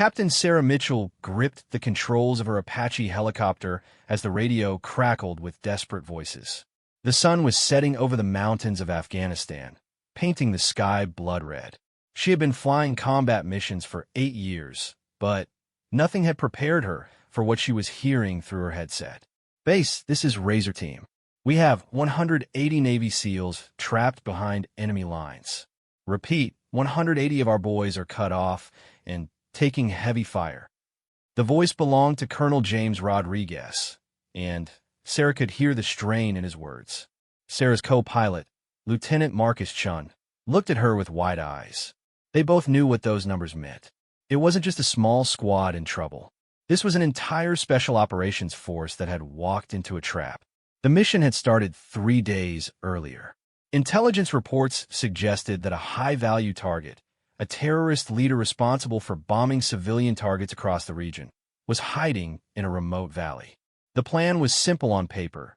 Captain Sarah Mitchell gripped the controls of her Apache helicopter as the radio crackled with desperate voices. The sun was setting over the mountains of Afghanistan, painting the sky blood red. She had been flying combat missions for 8 years, but nothing had prepared her for what she was hearing through her headset. Base, this is Razor Team. We have 180 Navy SEALs trapped behind enemy lines. Repeat, 180 of our boys are cut off and taking heavy fire. The voice belonged to Colonel James Rodriguez, and Sarah could hear the strain in his words. Sarah's co-pilot, Lieutenant Marcus Chun, looked at her with wide eyes. They both knew what those numbers meant. It wasn't just a small squad in trouble. This was an entire special operations force that had walked into a trap. The mission had started 3 days earlier. Intelligence reports suggested that a high-value target, a terrorist leader responsible for bombing civilian targets across the region, was hiding in a remote valley. The plan was simple on paper.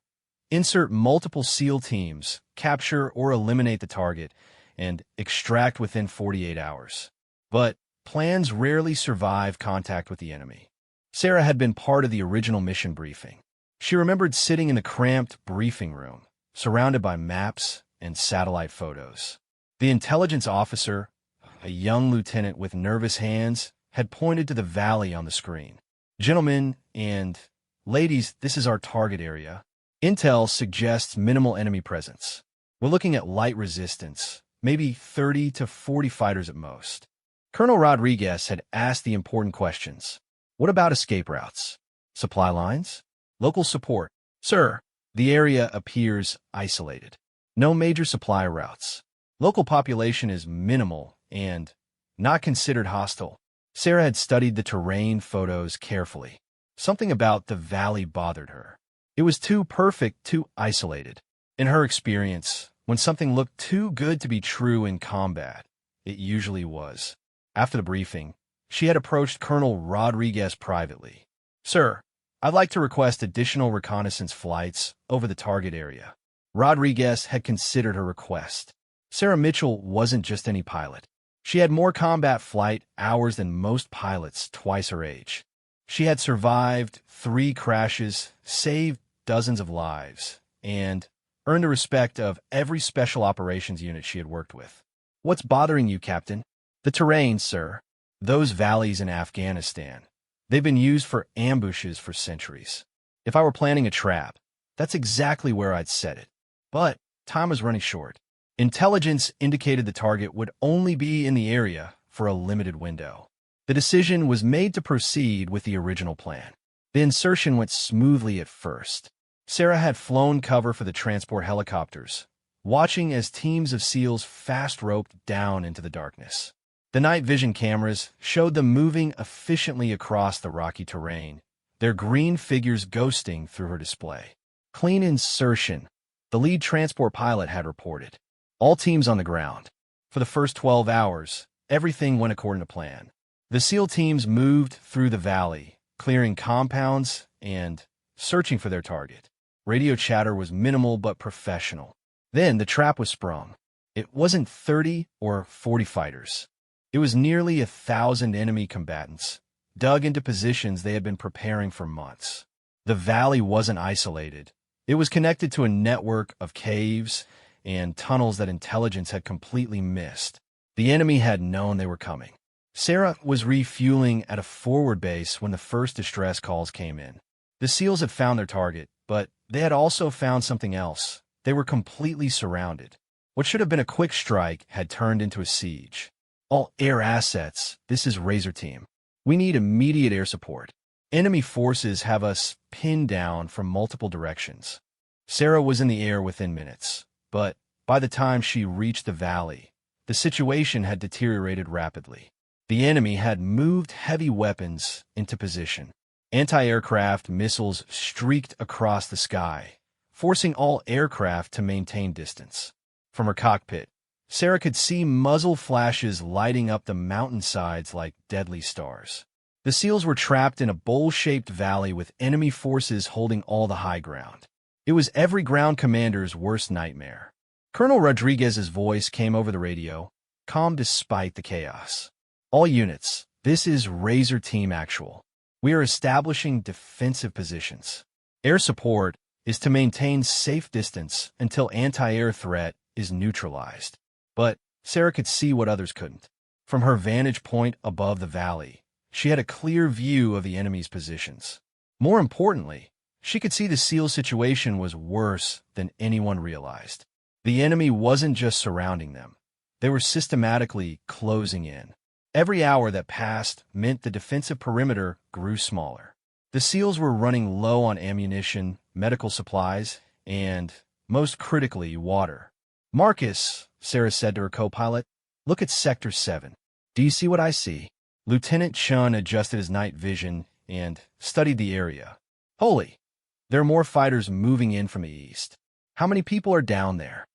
Insert multiple SEAL teams, capture or eliminate the target, and extract within 48 hours. But plans rarely survive contact with the enemy. Sarah had been part of the original mission briefing. She remembered sitting in the cramped briefing room, surrounded by maps and satellite photos. The intelligence officer, a young lieutenant with nervous hands, had pointed to the valley on the screen. Gentlemen and ladies, this is our target area. Intel suggests minimal enemy presence. We're looking at light resistance, maybe 30 to 40 fighters at most. Colonel Rodriguez had asked the important questions. What about escape routes? Supply lines? Local support? Sir, the area appears isolated. No major supply routes. Local population is minimal and not considered hostile. Sarah had studied the terrain photos carefully. Something about the valley bothered her. It was too perfect, too isolated. In her experience, when something looked too good to be true in combat, it usually was. After the briefing, she had approached Colonel Rodriguez privately. Sir, I'd like to request additional reconnaissance flights over the target area. Rodriguez had considered her request. Sarah Mitchell wasn't just any pilot. She had more combat flight hours than most pilots twice her age. She had survived 3 crashes, saved dozens of lives, and earned the respect of every special operations unit she had worked with. What's bothering you, Captain? The terrain, sir. Those valleys in Afghanistan. They've been used for ambushes for centuries. If I were planning a trap, that's exactly where I'd set it. But time was running short. Intelligence indicated the target would only be in the area for a limited window. The decision was made to proceed with the original plan. The insertion went smoothly at first. Sarah had flown cover for the transport helicopters, watching as teams of SEALs fast-roped down into the darkness. The night vision cameras showed them moving efficiently across the rocky terrain, their green figures ghosting through her display. Clean insertion, the lead transport pilot had reported. All teams on the ground. For the first 12 hours, everything went according to plan. The SEAL teams moved through the valley, clearing compounds and searching for their target. Radio chatter was minimal but professional. Then the trap was sprung. It wasn't 30 or 40 fighters. It was nearly 1,000 enemy combatants, dug into positions they had been preparing for months. The valley wasn't isolated. It was connected to a network of caves and tunnels that intelligence had completely missed. The enemy had known they were coming. Sarah was refueling at a forward base when the first distress calls came in. The SEALs had found their target, but they had also found something else. They were completely surrounded. What should have been a quick strike had turned into a siege. All air assets, this is Razor Team. We need immediate air support. Enemy forces have us pinned down from multiple directions. Sarah was in the air within minutes, but by the time she reached the valley, the situation had deteriorated rapidly. The enemy had moved heavy weapons into position. Anti-aircraft missiles streaked across the sky, forcing all aircraft to maintain distance. From her cockpit, Sarah could see muzzle flashes lighting up the mountainsides like deadly stars. The SEALs were trapped in a bowl-shaped valley with enemy forces holding all the high ground. It was every ground commander's worst nightmare. Colonel Rodriguez's voice came over the radio, calm despite the chaos. All units, This is Razor Team Actual. We are establishing defensive positions. Air support is to maintain safe distance until anti-air threat is neutralized. But Sarah could see what others couldn't. From her vantage point above the valley, she had a clear view of the enemy's positions. More importantly, she could see the SEAL situation was worse than anyone realized. The enemy wasn't just surrounding them. They were systematically closing in. Every hour that passed meant the defensive perimeter grew smaller. The SEALs were running low on ammunition, medical supplies, and, most critically, water. "Marcus," Sarah said to her co-pilot, "look at Sector 7. Do you see what I see?" Lieutenant Chun adjusted his night vision and studied the area. "Holy, there are more fighters moving in from the east. How many people are down there?"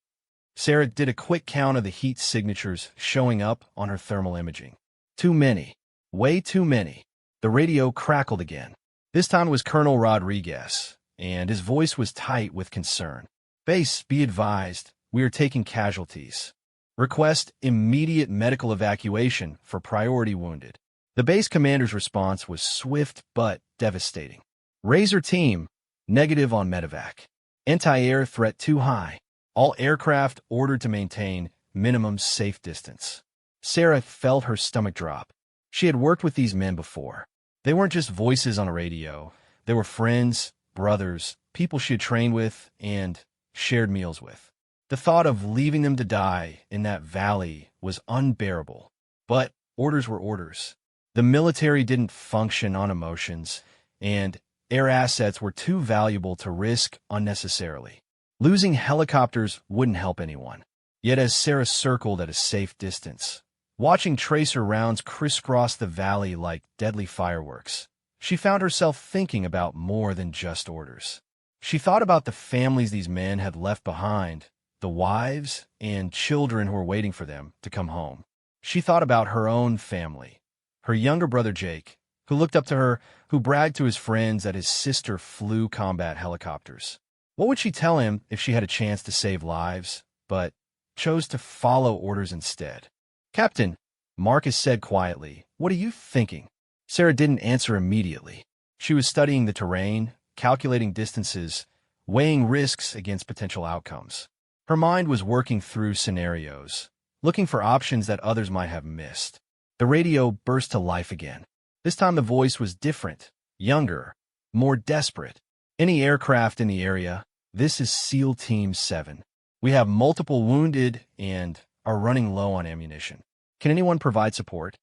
Sarah did a quick count of the heat signatures showing up on her thermal imaging. Too many. Way too many. The radio crackled again. This time it was Colonel Rodriguez, and his voice was tight with concern. "Base, be advised, we are taking casualties. Request immediate medical evacuation for priority wounded." The base commander's response was swift but devastating. "Razor Team, negative on medevac. Anti-air threat too high. All aircraft ordered to maintain minimum safe distance." Sarah felt her stomach drop. She had worked with these men before. They weren't just voices on a radio. They were friends, brothers, people she had trained with and shared meals with. The thought of leaving them to die in that valley was unbearable. But orders were orders. The military didn't function on emotions, and air assets were too valuable to risk unnecessarily. Losing helicopters wouldn't help anyone. Yet as Sarah circled at a safe distance, watching tracer rounds crisscross the valley like deadly fireworks, she found herself thinking about more than just orders. She thought about the families these men had left behind, the wives and children who were waiting for them to come home. She thought about her own family, her younger brother Jake, who looked up to her, who bragged to his friends that his sister flew combat helicopters. What would she tell him if she had a chance to save lives, but chose to follow orders instead? "Captain," Marcus said quietly, "what are you thinking?" Sarah didn't answer immediately. She was studying the terrain, calculating distances, weighing risks against potential outcomes. Her mind was working through scenarios, looking for options that others might have missed. The radio burst to life again. This time the voice was different, younger, more desperate. "Any aircraft in the area, this is SEAL Team 7. We have multiple wounded and are running low on ammunition. Can anyone provide support?"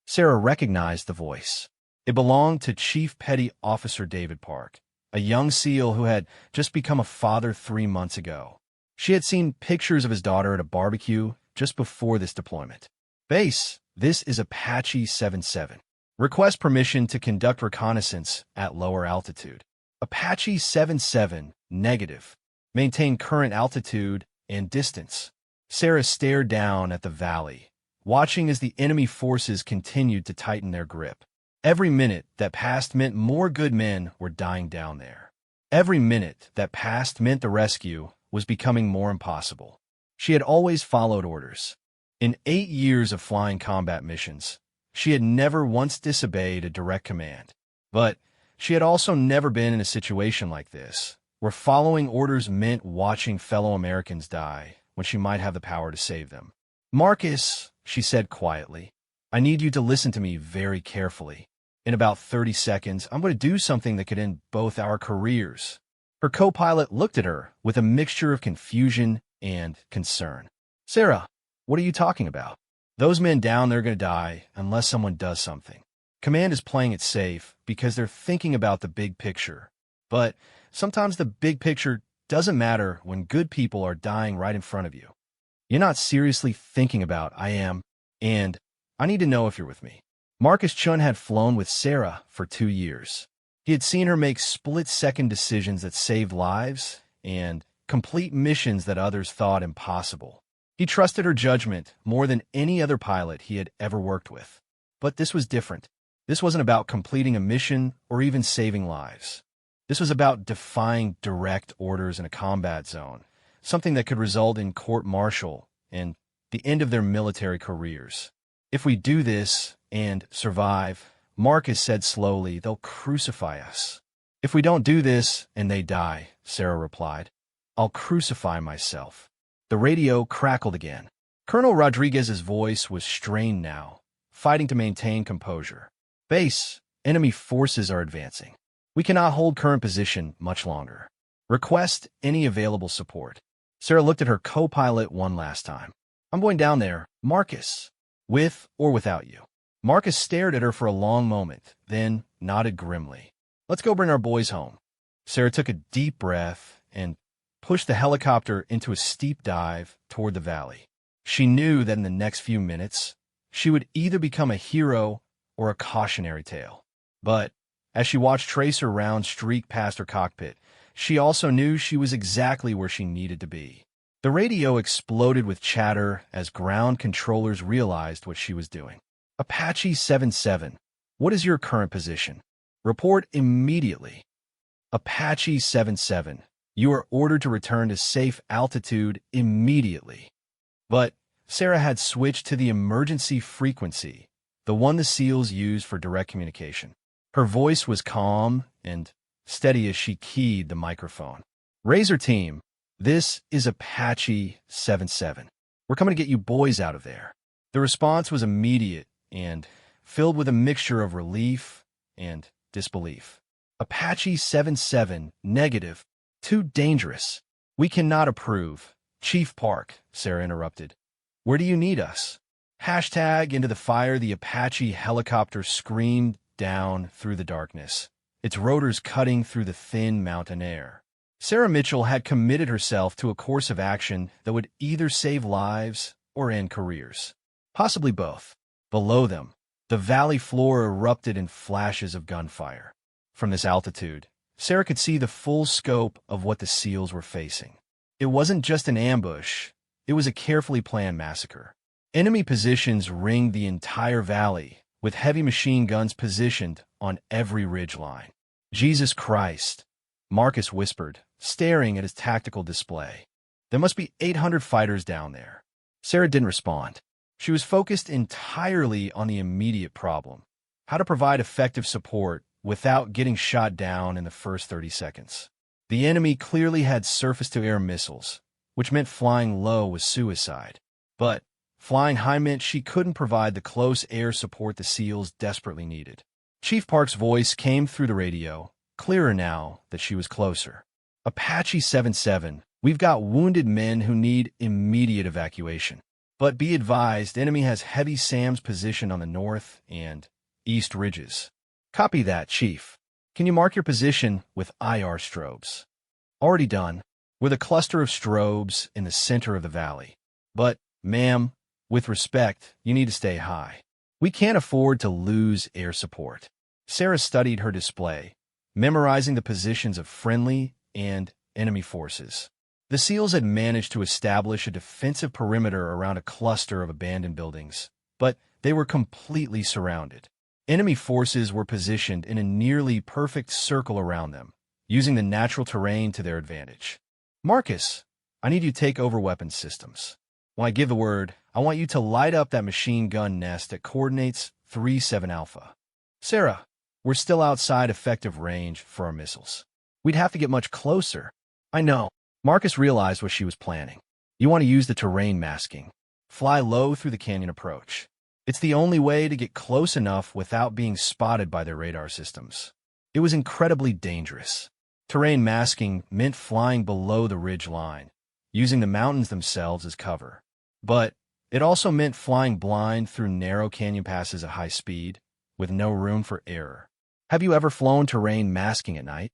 Sarah recognized the voice. It belonged to Chief Petty Officer David Park, a young SEAL who had just become a father 3 months ago. She had seen pictures of his daughter at a barbecue just before this deployment. "Base, this is Apache 77. Request permission to conduct reconnaissance at lower altitude." Apache 77, negative. Maintain current altitude and distance. Sarah stared down at the valley, watching as the enemy forces continued to tighten their grip. Every minute that passed meant more good men were dying down there. Every minute that passed meant the rescue was becoming more impossible. She had always followed orders. In 8 years of flying combat missions, she had never once disobeyed a direct command. But she had also never been in a situation like this, where following orders meant watching fellow Americans die when she might have the power to save them. "Marcus," she said quietly, "I need you to listen to me very carefully. In about 30 seconds, I'm going to do something that could end both our careers." Her co-pilot looked at her with a mixture of confusion and concern. "Sarah, what are you talking about? Those men down there are going to die unless someone does something. Command is playing it safe because they're thinking about the big picture. But sometimes the big picture doesn't matter when good people are dying right in front of you. You're not seriously thinking about I am, and I need to know if you're with me." Marcus Chun had flown with Sarah for 2 years. He had seen her make split-second decisions that saved lives and complete missions that others thought impossible. He trusted her judgment more than any other pilot he had ever worked with. But this was different. This wasn't about completing a mission or even saving lives. This was about defying direct orders in a combat zone, something that could result in court-martial and the end of their military careers. "If we do this, and survive, Marcus said slowly, they'll crucify us. If we don't do this and they die, Sarah replied, I'll crucify myself. The radio crackled again. Colonel Rodriguez's voice was strained now, fighting to maintain composure. Base, enemy forces are advancing. We cannot hold current position much longer. Request any available support. Sarah looked at her co-pilot one last time. I'm going down there, Marcus. With or without you. Marcus stared at her for a long moment, then nodded grimly. Let's go bring our boys home. Sarah took a deep breath and pushed the helicopter into a steep dive toward the valley. She knew that in the next few minutes, she would either become a hero or a cautionary tale. But as she watched tracer rounds streak past her cockpit, she also knew she was exactly where she needed to be. The radio exploded with chatter as ground controllers realized what she was doing. Apache 77, what is your current position? Report immediately. Apache 77, you are ordered to return to safe altitude immediately. But Sarah had switched to the emergency frequency, the one the SEALs use for direct communication. Her voice was calm and steady as she keyed the microphone. Razor team, this is Apache 77. We're coming to get you boys out of there. The response was immediate and filled with a mixture of relief and disbelief. Apache 77, negative. Too dangerous. We cannot approve. Chief Park, Sarah interrupted. Where do you need us? Hashtag into the fire, the Apache helicopter screamed down through the darkness, its rotors cutting through the thin mountain air. Sarah Mitchell had committed herself to a course of action that would either save lives or end careers. Possibly both. Below them, the valley floor erupted in flashes of gunfire. From this altitude, Sarah could see the full scope of what the SEALs were facing. It wasn't just an ambush, it was a carefully planned massacre. Enemy positions ringed the entire valley, with heavy machine guns positioned on every ridgeline. Jesus Christ, Marcus whispered, staring at his tactical display. There must be 800 fighters down there. Sarah didn't respond. She was focused entirely on the immediate problem, how to provide effective support without getting shot down in the first 30 seconds. The enemy clearly had surface-to-air missiles, which meant flying low was suicide. But flying high meant she couldn't provide the close air support the SEALs desperately needed. Chief Park's voice came through the radio, clearer now that she was closer. Apache 77, we've got wounded men who need immediate evacuation. But be advised, enemy has heavy SAMs positioned on the north and east ridges. Copy that, Chief. Can you mark your position with IR strobes? Already done, with a cluster of strobes in the center of the valley. But, ma'am, with respect, you need to stay high. We can't afford to lose air support. Sarah studied her display, memorizing the positions of friendly and enemy forces. The SEALs had managed to establish a defensive perimeter around a cluster of abandoned buildings, but they were completely surrounded. Enemy forces were positioned in a nearly perfect circle around them, using the natural terrain to their advantage. Marcus, I need you to take over weapons systems. When I give the word, I want you to light up that machine gun nest at coordinates 37 Alpha. Sarah, we're still outside effective range for our missiles. We'd have to get much closer. I know. Marcus realized what she was planning. You want to use the terrain masking. Fly low through the canyon approach. It's the only way to get close enough without being spotted by their radar systems. It was incredibly dangerous. Terrain masking meant flying below the ridge line, using the mountains themselves as cover. But it also meant flying blind through narrow canyon passes at high speed, with no room for error. Have you ever flown terrain masking at night?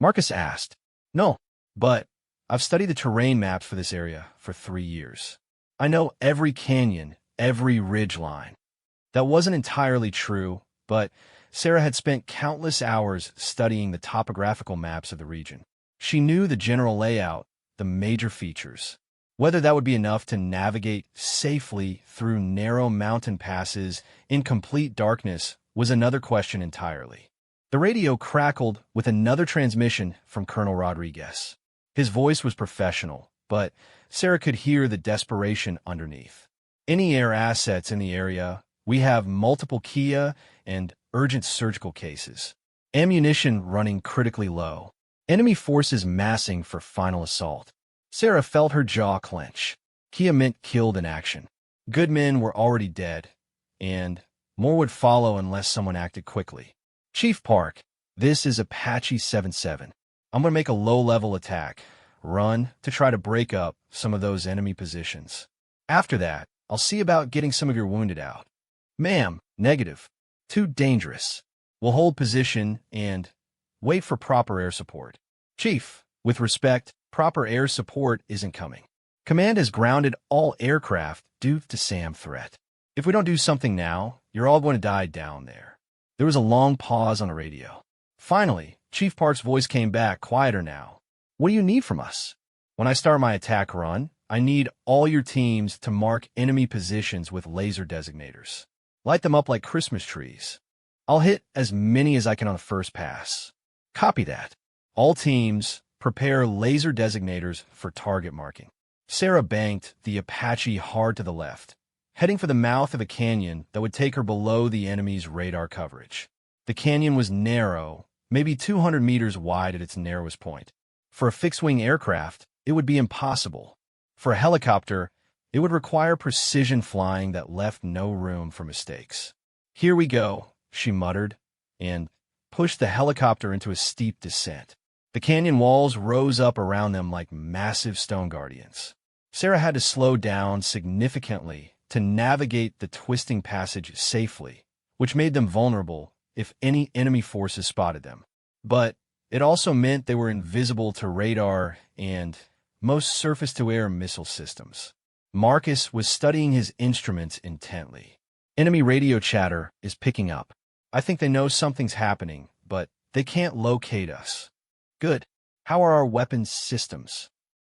Marcus asked. No, but I've studied the terrain maps for this area for 3 years. I know every canyon, every ridge line. That wasn't entirely true, but Sarah had spent countless hours studying the topographical maps of the region. She knew the general layout, the major features. Whether that would be enough to navigate safely through narrow mountain passes in complete darkness was another question entirely. The radio crackled with another transmission from Colonel Rodriguez. His voice was professional, but Sarah could hear the desperation underneath. Any air assets in the area We have multiple Kia and urgent surgical cases. Ammunition running critically low. Enemy forces massing for final assault. Sarah felt her jaw clench. Kia meant killed in action. Good men were already dead, and more would follow unless someone acted quickly. Chief Park, this is Apache 7-7. I'm going to make a low-level attack. Run to try to break up some of those enemy positions. After that, I'll see about getting some of your wounded out. Ma'am, negative. Too dangerous. We'll hold position and wait for proper air support. Chief, with respect, proper air support isn't coming. Command has grounded all aircraft due to SAM threat. If we don't do something now, you're all going to die down there. There was a long pause on the radio. Finally, Chief Park's voice came back, quieter now. What do you need from us? When I start my attack run, I need all your teams to mark enemy positions with laser designators. Light them up like Christmas trees. I'll hit as many as I can on the first pass. Copy that. All teams, prepare laser designators for target marking. Sarah banked the Apache hard to the left, heading for the mouth of a canyon that would take her below the enemy's radar coverage. The canyon was narrow, maybe 200 meters wide at its narrowest point. For a fixed-wing aircraft, it would be impossible. For a helicopter, it would require precision flying that left no room for mistakes. Here we go, she muttered, and pushed the helicopter into a steep descent. The canyon walls rose up around them like massive stone guardians. Sarah had to slow down significantly to navigate the twisting passage safely, which made them vulnerable if any enemy forces spotted them. But it also meant they were invisible to radar and most surface-to-air missile systems. Marcus was studying his instruments intently. Enemy radio chatter is picking up. I think they know something's happening, but they can't locate us. Good. How are our weapons systems?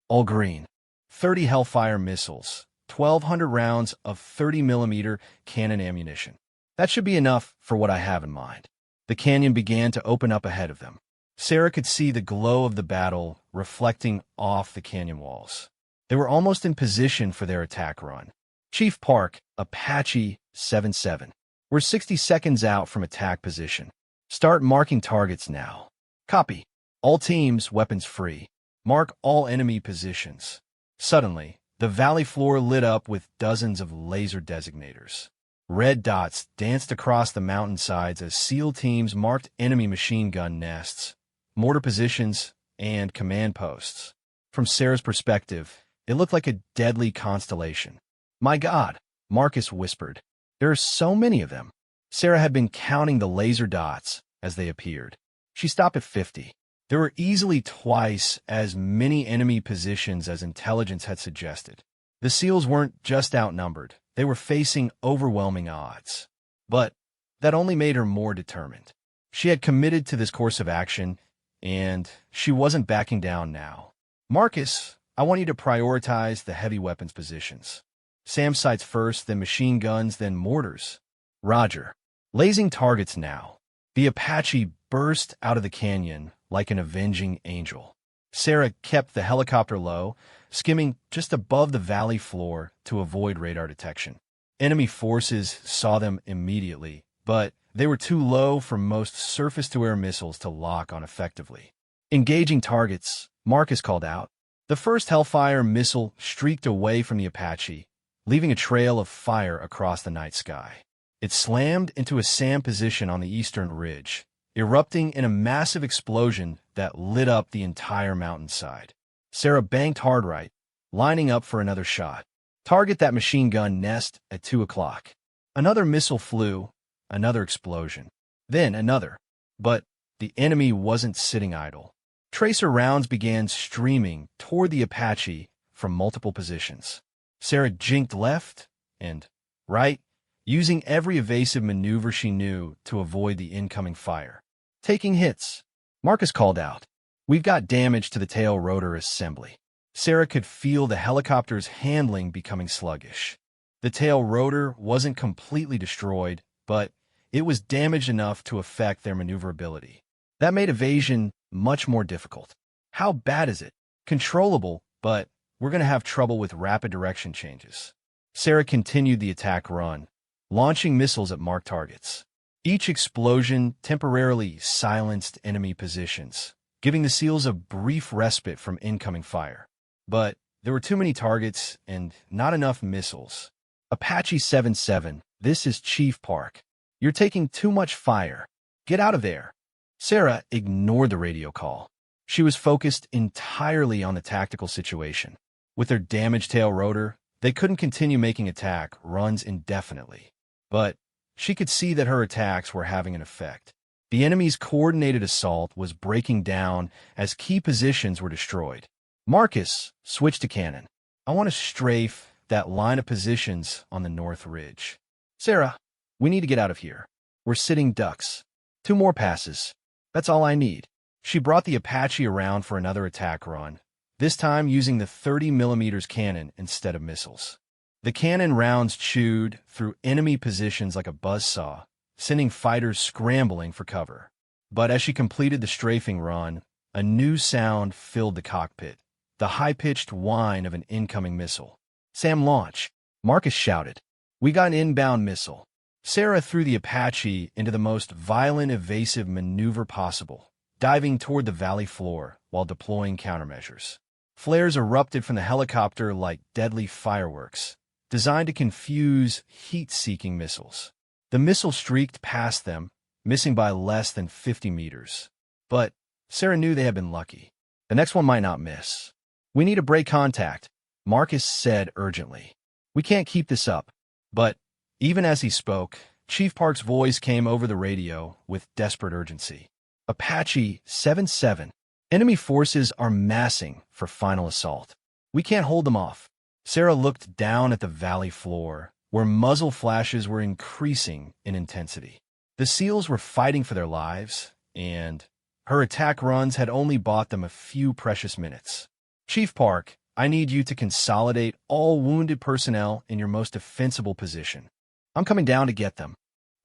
All green. 30 Hellfire missiles, 1,200 rounds of 30mm cannon ammunition. That should be enough for what I have in mind. The canyon began to open up ahead of them. Sarah could see the glow of the battle reflecting off the canyon walls. They were almost in position for their attack run. Chief Park, Apache 7-7. We're 60 seconds out from attack position. Start marking targets now. Copy. All teams, weapons free. Mark all enemy positions. Suddenly, the valley floor lit up with dozens of laser designators. Red dots danced across the mountainsides as SEAL teams marked enemy machine gun nests, mortar positions, and command posts. From Sarah's perspective, it looked like a deadly constellation. My God, Marcus whispered. There are so many of them. Sarah had been counting the laser dots as they appeared. She stopped at 50. There were easily twice as many enemy positions as intelligence had suggested. The SEALs weren't just outnumbered. They were facing overwhelming odds. But that only made her more determined. She had committed to this course of action, and she wasn't backing down now. Marcus, I want you to prioritize the heavy weapons positions. SAM sights first, then machine guns, then mortars. Roger. Lasing targets now. The Apache burst out of the canyon like an avenging angel. Sarah kept the helicopter low, skimming just above the valley floor to avoid radar detection. Enemy forces saw them immediately, but they were too low for most surface-to-air missiles to lock on effectively. Engaging targets, Marcus called out. The first Hellfire missile streaked away from the Apache, leaving a trail of fire across the night sky. It slammed into a SAM position on the eastern ridge, erupting in a massive explosion that lit up the entire mountainside. Sarah banked hard right, lining up for another shot. Target that machine gun nest at 2 o'clock. Another missile flew, another explosion. Then another. But the enemy wasn't sitting idle. Tracer rounds began streaming toward the Apache from multiple positions. Sarah jinked left and right, using every evasive maneuver she knew to avoid the incoming fire. Taking hits, Marcus called out. We've got damage to the tail rotor assembly. Sarah could feel the helicopter's handling becoming sluggish. The tail rotor wasn't completely destroyed, but it was damaged enough to affect their maneuverability. That made evasion much more difficult. How bad is it? Controllable, but we're going to have trouble with rapid direction changes. Sarah continued the attack run, launching missiles at marked targets. Each explosion temporarily silenced enemy positions, giving the SEALs a brief respite from incoming fire. But there were too many targets and not enough missiles. Apache 77, this is Chief Park. You're taking too much fire. Get out of there. Sarah ignored the radio call. She was focused entirely on the tactical situation. With their damaged tail rotor, they couldn't continue making attack runs indefinitely. But she could see that her attacks were having an effect. The enemy's coordinated assault was breaking down as key positions were destroyed. Marcus switched to cannon. I want to strafe that line of positions on the north ridge. Sarah, we need to get out of here. We're sitting ducks. 2 more passes. That's all I need. She brought the Apache around for another attack run, this time using the 30mm cannon instead of missiles. The cannon rounds chewed through enemy positions like a buzzsaw, sending fighters scrambling for cover. But as she completed the strafing run, a new sound filled the cockpit, the high-pitched whine of an incoming missile. Sam, launch! Marcus shouted. We got an inbound missile. Sarah threw the Apache into the most violent evasive maneuver possible, diving toward the valley floor while deploying countermeasures. Flares erupted from the helicopter like deadly fireworks, designed to confuse heat-seeking missiles. The missile streaked past them, missing by less than 50 meters. But Sarah knew they had been lucky. The next one might not miss. We need to break contact, Marcus said urgently. We can't keep this up. But even as he spoke, Chief Park's voice came over the radio with desperate urgency. Apache 77. Enemy forces are massing for final assault. We can't hold them off. Sarah looked down at the valley floor, where muzzle flashes were increasing in intensity. The SEALs were fighting for their lives, and her attack runs had only bought them a few precious minutes. Chief Park, I need you to consolidate all wounded personnel in your most defensible position. I'm coming down to get them.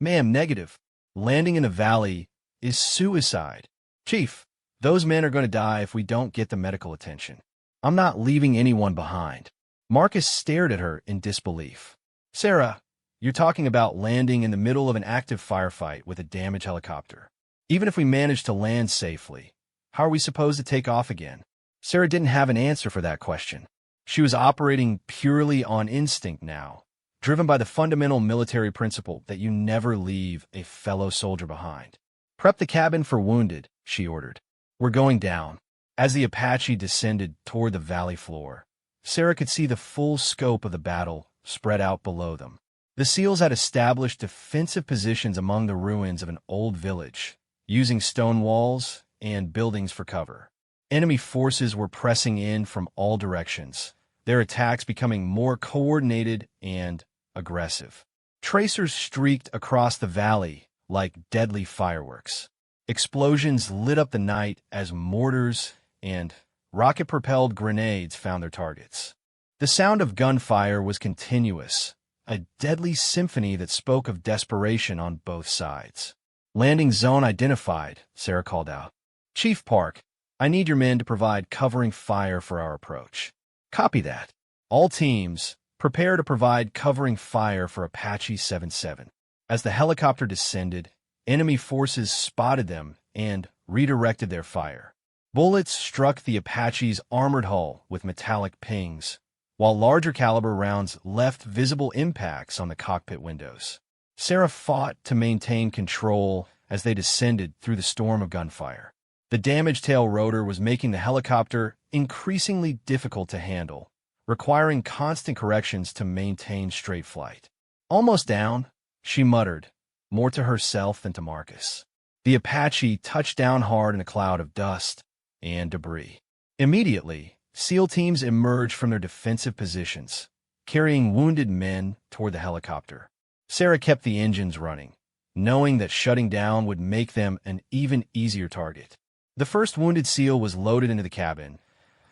Ma'am, negative. Landing in a valley is suicide. Chief, those men are going to die if we don't get the medical attention. I'm not leaving anyone behind. Marcus stared at her in disbelief. Sarah, you're talking about landing in the middle of an active firefight with a damaged helicopter. Even if we manage to land safely, how are we supposed to take off again? Sarah didn't have an answer for that question. She was operating purely on instinct now, driven by the fundamental military principle that you never leave a fellow soldier behind. Prep the cabin for wounded, she ordered. We're going down. As the Apache descended toward the valley floor, Sarah could see the full scope of the battle spread out below them. The SEALs had established defensive positions among the ruins of an old village, using stone walls and buildings for cover. Enemy forces were pressing in from all directions, their attacks becoming more coordinated and aggressive. Tracers streaked across the valley like deadly fireworks. Explosions lit up the night as mortars and rocket-propelled grenades found their targets. The sound of gunfire was continuous, a deadly symphony that spoke of desperation on both sides. Landing zone identified, Sarah called out. Chief Park, I need your men to provide covering fire for our approach. Copy that. All teams, prepare to provide covering fire for Apache 77. As the helicopter descended, enemy forces spotted them and redirected their fire. Bullets struck the Apache's armored hull with metallic pings, while larger caliber rounds left visible impacts on the cockpit windows. Sarah fought to maintain control as they descended through the storm of gunfire. The damaged tail rotor was making the helicopter increasingly difficult to handle, requiring constant corrections to maintain straight flight. Almost down, she muttered, more to herself than to Marcus. The Apache touched down hard in a cloud of dust and debris. Immediately, SEAL teams emerged from their defensive positions, carrying wounded men toward the helicopter. Sarah kept the engines running, knowing that shutting down would make them an even easier target. The first wounded SEAL was loaded into the cabin,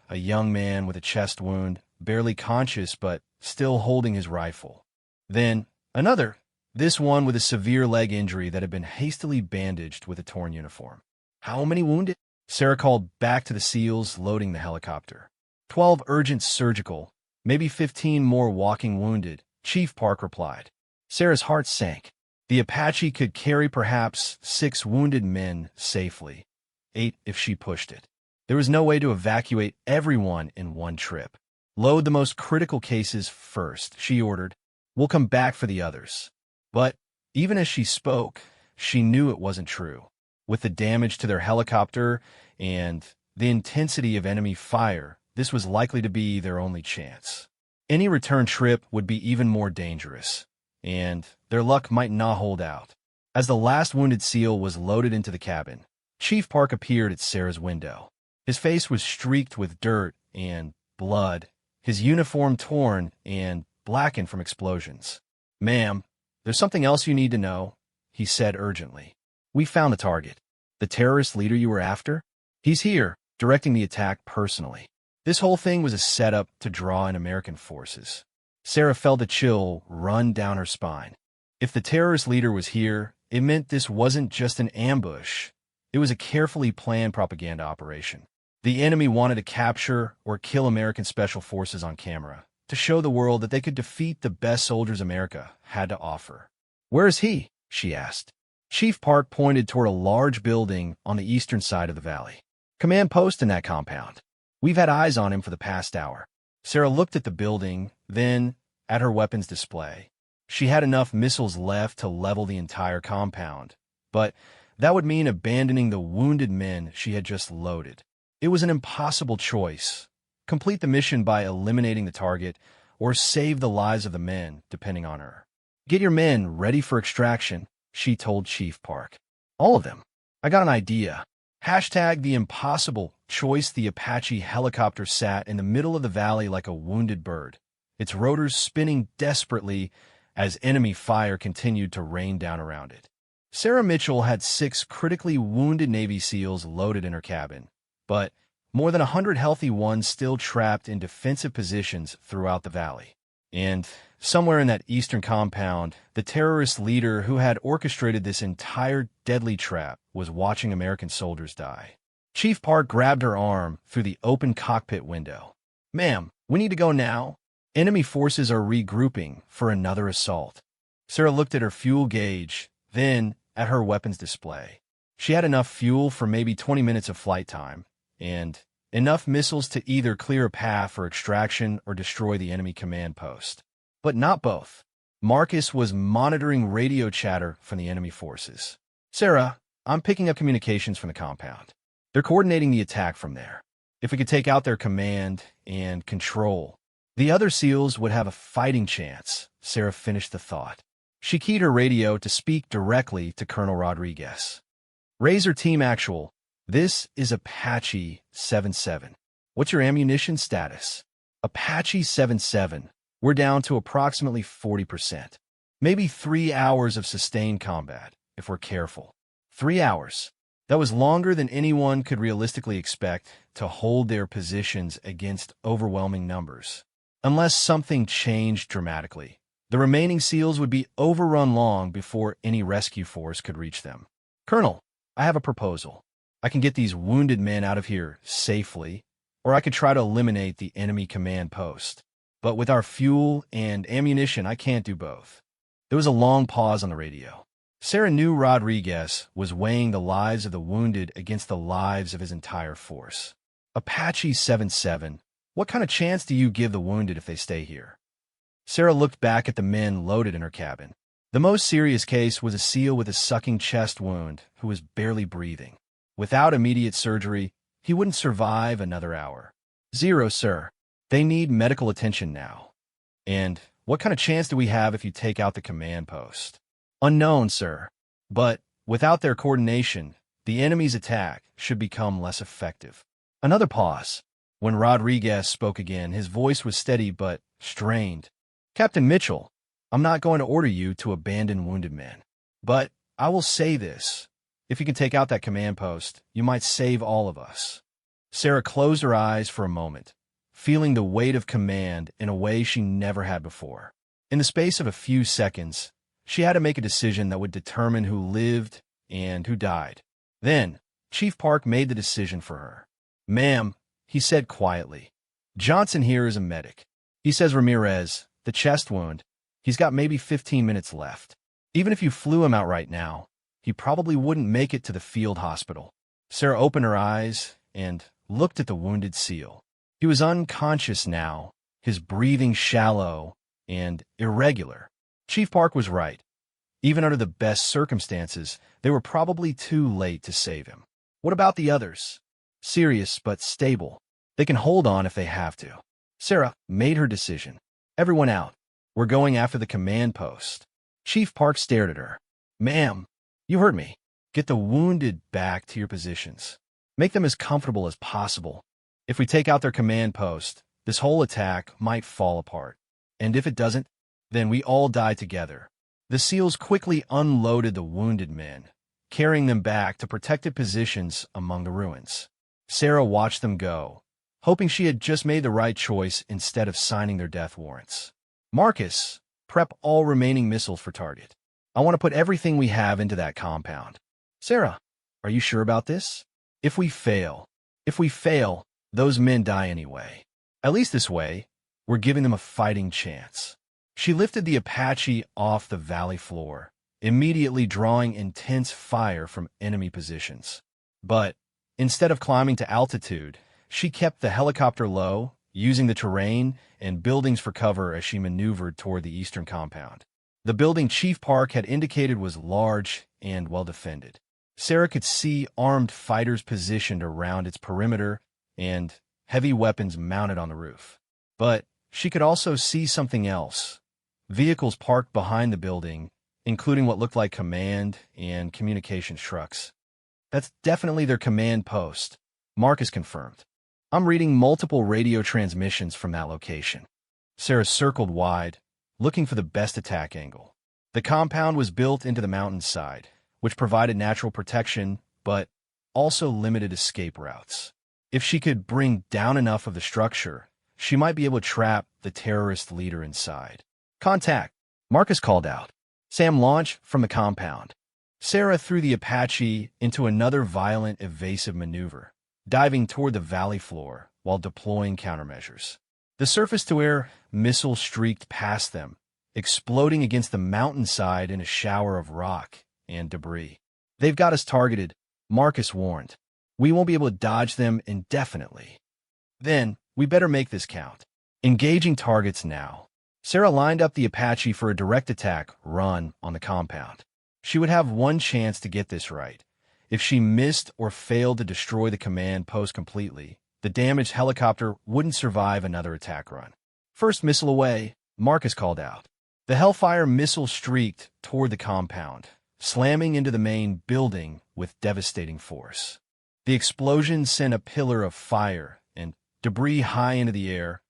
a young man with a chest wound, barely conscious but still holding his rifle. Then, another, this one with a severe leg injury that had been hastily bandaged with a torn uniform. How many wounded? Sarah called back to the SEALs loading the helicopter. 12 urgent surgical, maybe 15 more walking wounded, Chief Park replied. Sarah's heart sank. The Apache could carry perhaps 6 wounded men safely, 8 if she pushed it. There was no way to evacuate everyone in one trip. Load the most critical cases first, she ordered. We'll come back for the others. But even as she spoke, she knew it wasn't true. With the damage to their helicopter and the intensity of enemy fire, this was likely to be their only chance. Any return trip would be even more dangerous, and their luck might not hold out. As the last wounded SEAL was loaded into the cabin, Chief Park appeared at Sarah's window. His face was streaked with dirt and blood, his uniform torn and blackened from explosions. "Ma'am, there's something else you need to know," he said urgently. "We found the target. The terrorist leader you were after? He's here, directing the attack personally." This whole thing was a setup to draw in American forces. Sarah felt a chill run down her spine. If the terrorist leader was here, it meant this wasn't just an ambush. It was a carefully planned propaganda operation. The enemy wanted to capture or kill American special forces on camera, to show the world that they could defeat the best soldiers America had to offer. "Where is he?" she asked. Chief Park pointed toward a large building on the eastern side of the valley. "Command post in that compound. We've had eyes on him for the past hour." Sarah looked at the building, then at her weapons display. She had enough missiles left to level the entire compound, but that would mean abandoning the wounded men she had just loaded. It was an impossible choice. Complete the mission by eliminating the target, or save the lives of the men, depending on her. "Get your men ready for extraction," she told Chief Park. "All of them. I got an idea." Hashtag the impossible choice. The Apache helicopter sat in the middle of the valley like a wounded bird, its rotors spinning desperately as enemy fire continued to rain down around it. Sarah Mitchell had 6 critically wounded Navy SEALs loaded in her cabin, but more than 100 healthy ones still trapped in defensive positions throughout the valley. And somewhere in that eastern compound, the terrorist leader who had orchestrated this entire deadly trap was watching American soldiers die. Chief Park grabbed her arm through the open cockpit window. "Ma'am, we need to go now. Enemy forces are regrouping for another assault." Sarah looked at her fuel gauge, then at her weapons display. She had enough fuel for maybe 20 minutes of flight time, and enough missiles to either clear a path for extraction or destroy the enemy command post. But not both. Marcus was monitoring radio chatter from the enemy forces. "Sarah, I'm picking up communications from the compound. They're coordinating the attack from there. If we could take out their command and control, the other SEALs would have a fighting chance." Sarah finished the thought. She keyed her radio to speak directly to Colonel Rodriguez. "Razor Team Actual, this is Apache 77. What's your ammunition status?" "Apache 77. We're down to approximately 40%. Maybe 3 hours of sustained combat, if we're careful." 3 hours. That was longer than anyone could realistically expect to hold their positions against overwhelming numbers. Unless something changed dramatically, the remaining SEALs would be overrun long before any rescue force could reach them. "Colonel, I have a proposal. I can get these wounded men out of here safely, or I could try to eliminate the enemy command post. But with our fuel and ammunition, I can't do both." There was a long pause on the radio. Sarah knew Rodriguez was weighing the lives of the wounded against the lives of his entire force. "Apache 77, what kind of chance do you give the wounded if they stay here?" Sarah looked back at the men loaded in her cabin. The most serious case was a SEAL with a sucking chest wound who was barely breathing. Without immediate surgery, he wouldn't survive another hour. "0, sir. They need medical attention now." "And what kind of chance do we have if you take out the command post?" "Unknown, sir. But without their coordination, the enemy's attack should become less effective." Another pause. When Rodriguez spoke again, his voice was steady but strained. "Captain Mitchell, I'm not going to order you to abandon wounded men. But I will say this. If you can take out that command post, you might save all of us." Sarah closed her eyes for a moment, feeling the weight of command in a way she never had before. In the space of a few seconds, she had to make a decision that would determine who lived and who died. Then, Chief Park made the decision for her. "Ma'am," he said quietly, "Johnson here is a medic. He says Ramirez, the chest wound, He's got maybe 15 minutes left. Even if you flew him out right now, he probably wouldn't make it to the field hospital. Sarah opened her eyes and looked at the wounded SEAL. He was unconscious now, his breathing shallow and irregular. Chief Park was right. Even under the best circumstances, they were probably too late to save him. What about the others? Serious but stable. They can hold on if they have to. Sarah made her decision. Everyone out. We're going after the command post. Chief Park stared at her. Ma'am, you heard me. Get the wounded back to your positions. Make them as comfortable as possible. If we take out their command post, this whole attack might fall apart. And if it doesn't, then we all die together. The SEALs quickly unloaded the wounded men, carrying them back to protected positions among the ruins. Sarah watched them go, hoping she had just made the right choice instead of signing their death warrants. Marcus, prep all remaining missiles for target. I want to put everything we have into that compound. Sarah, are you sure about this? If we fail, those men die anyway. At least this way, we're giving them a fighting chance. She lifted the Apache off the valley floor, immediately drawing intense fire from enemy positions. But instead of climbing to altitude, she kept the helicopter low, using the terrain and buildings for cover as she maneuvered toward the eastern compound. The building Chief Park had indicated was large and well-defended. Sarah could see armed fighters positioned around its perimeter and heavy weapons mounted on the roof. But she could also see something else. Vehicles parked behind the building, including what looked like command and communications trucks. That's definitely their command post, Marcus confirmed. I'm reading multiple radio transmissions from that location. Sarah circled wide, looking for the best attack angle. The compound was built into the mountainside, which provided natural protection, but also limited escape routes. If she could bring down enough of the structure, she might be able to trap the terrorist leader inside. Contact, Marcus called out. Sam, launch from the compound. Sarah threw the Apache into another violent, evasive maneuver, diving toward the valley floor while deploying countermeasures. The surface-to-air missile streaked past them, exploding against the mountainside in a shower of rock and debris. They've got us targeted, Marcus warned. We won't be able to dodge them indefinitely. Then, we better make this count. Engaging targets now. Sarah lined up the Apache for a direct attack run on the compound. She would have one chance to get this right. If she missed or failed to destroy the command post completely, the damaged helicopter wouldn't survive another attack run. First missile away, Marcus called out. The Hellfire missile streaked toward the compound, slamming into the main building with devastating force. The explosion sent a pillar of fire and debris high into the air,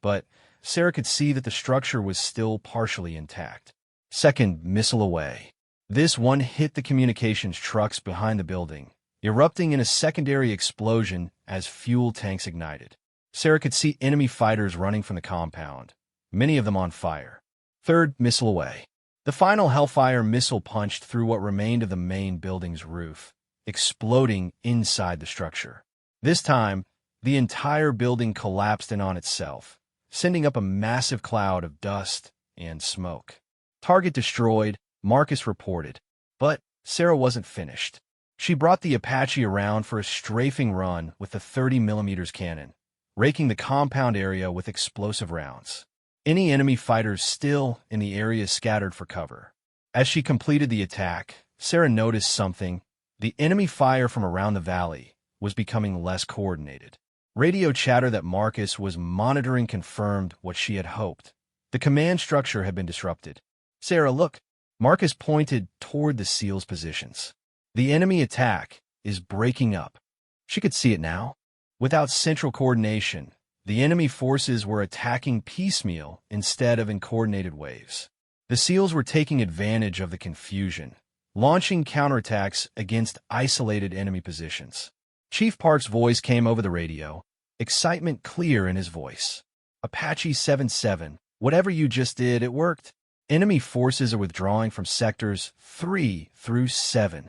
but Sarah could see that the structure was still partially intact. Second missile away. This one hit the communications trucks behind the building, erupting in a secondary explosion as fuel tanks ignited. Sarah could see enemy fighters running from the compound, many of them on fire. Third missile away. The final Hellfire missile punched through what remained of the main building's roof, exploding inside the structure. This time, the entire building collapsed in on itself, sending up a massive cloud of dust and smoke. Target destroyed, Marcus reported, but Sarah wasn't finished. She brought the Apache around for a strafing run with the 30mm cannon, raking the compound area with explosive rounds. Any enemy fighters still in the area scattered for cover. As she completed the attack, Sarah noticed something. The enemy fire from around the valley was becoming less coordinated. Radio chatter that Marcus was monitoring confirmed what she had hoped. The command structure had been disrupted. Sarah, look. Marcus pointed toward the SEALs' positions. The enemy attack is breaking up. She could see it now. Without central coordination, the enemy forces were attacking piecemeal instead of in coordinated waves. The SEALs were taking advantage of the confusion, launching counterattacks against isolated enemy positions. Chief Park's voice came over the radio, excitement clear in his voice. Apache 7-7, whatever you just did, it worked. Enemy forces are withdrawing from sectors 3 through 7.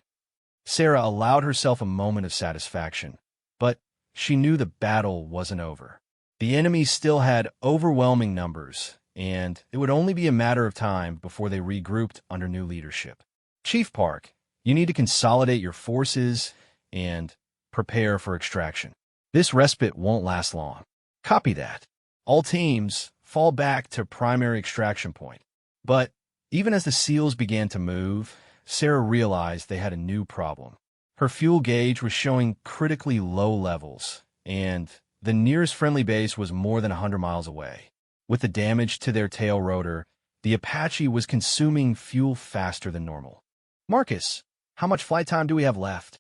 Sarah allowed herself a moment of satisfaction, but she knew the battle wasn't over. The enemy still had overwhelming numbers, and it would only be a matter of time before they regrouped under new leadership. Chief Park, you need to consolidate your forces and prepare for extraction. This respite won't last long. Copy that. All teams fall back to primary extraction point. But even as the SEALs began to move, Sarah realized they had a new problem. Her fuel gauge was showing critically low levels, and the nearest friendly base was more than 100 miles away. With the damage to their tail rotor, the Apache was consuming fuel faster than normal. Marcus, how much flight time do we have left?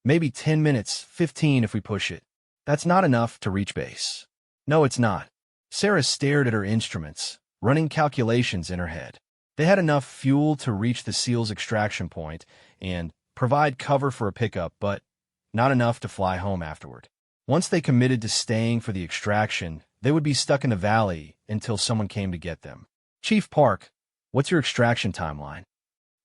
Maybe 10 minutes, 15 if we push it. That's not enough to reach base. No, it's not. Sarah stared at her instruments, running calculations in her head. They had enough fuel to reach the SEAL's extraction point and provide cover for a pickup, but not enough to fly home afterward. Once they committed to staying for the extraction, they would be stuck in the valley until someone came to get them. Chief Park, what's your extraction timeline?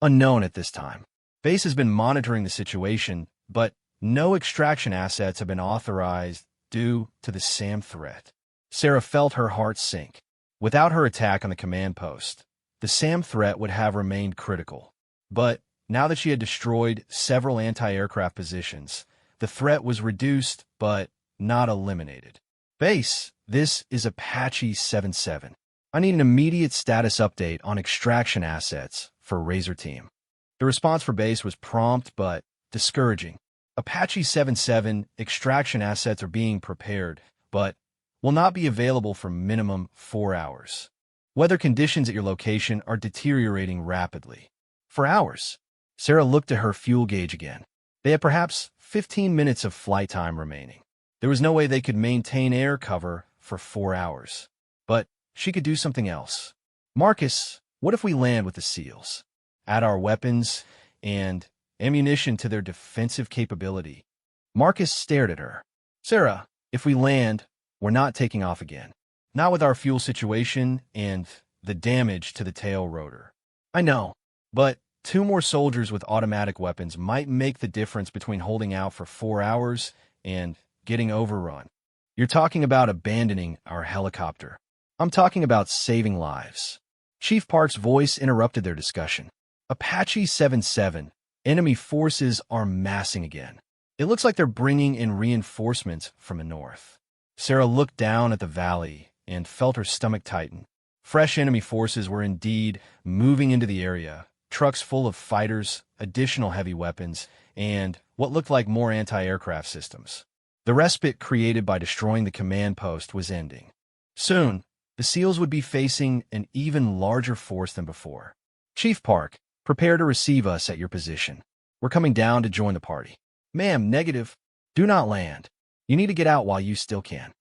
Unknown at this time. Base has been monitoring the situation, but no extraction assets have been authorized due to the SAM threat. Sarah felt her heart sink. Without her attack on the command post, the SAM threat would have remained critical. But now that she had destroyed several anti-aircraft positions, the threat was reduced but not eliminated. Base, this is Apache 77. I need an immediate status update on extraction assets for Razor Team. The response for base was prompt but discouraging. Apache 77 extraction assets are being prepared, but will not be available for minimum 4 hours. Weather conditions at your location are deteriorating rapidly. For hours. Sarah looked at her fuel gauge again. They had perhaps 15 minutes of flight time remaining. There was no way they could maintain air cover for 4 hours. But she could do something else. Marcus, what if we land with the SEALs? Add our weapons and ammunition to their defensive capability. Marcus stared at her. Sarah, if we land, we're not taking off again. Not with our fuel situation and the damage to the tail rotor. I know, but 2 more soldiers with automatic weapons might make the difference between holding out for 4 hours and getting overrun. You're talking about abandoning our helicopter. I'm talking about saving lives. Chief Park's voice interrupted their discussion. Apache 77, enemy forces are massing again. It looks like they're bringing in reinforcements from the north. Sarah looked down at the valley and felt her stomach tighten. Fresh enemy forces were indeed moving into the area, trucks full of fighters, additional heavy weapons, and what looked like more anti-aircraft systems. The respite created by destroying the command post was ending. Soon, the SEALs would be facing an even larger force than before. Chief Park, prepare to receive us at your position. We're coming down to join the party. Ma'am, negative. Do not land. You need to get out while you still can.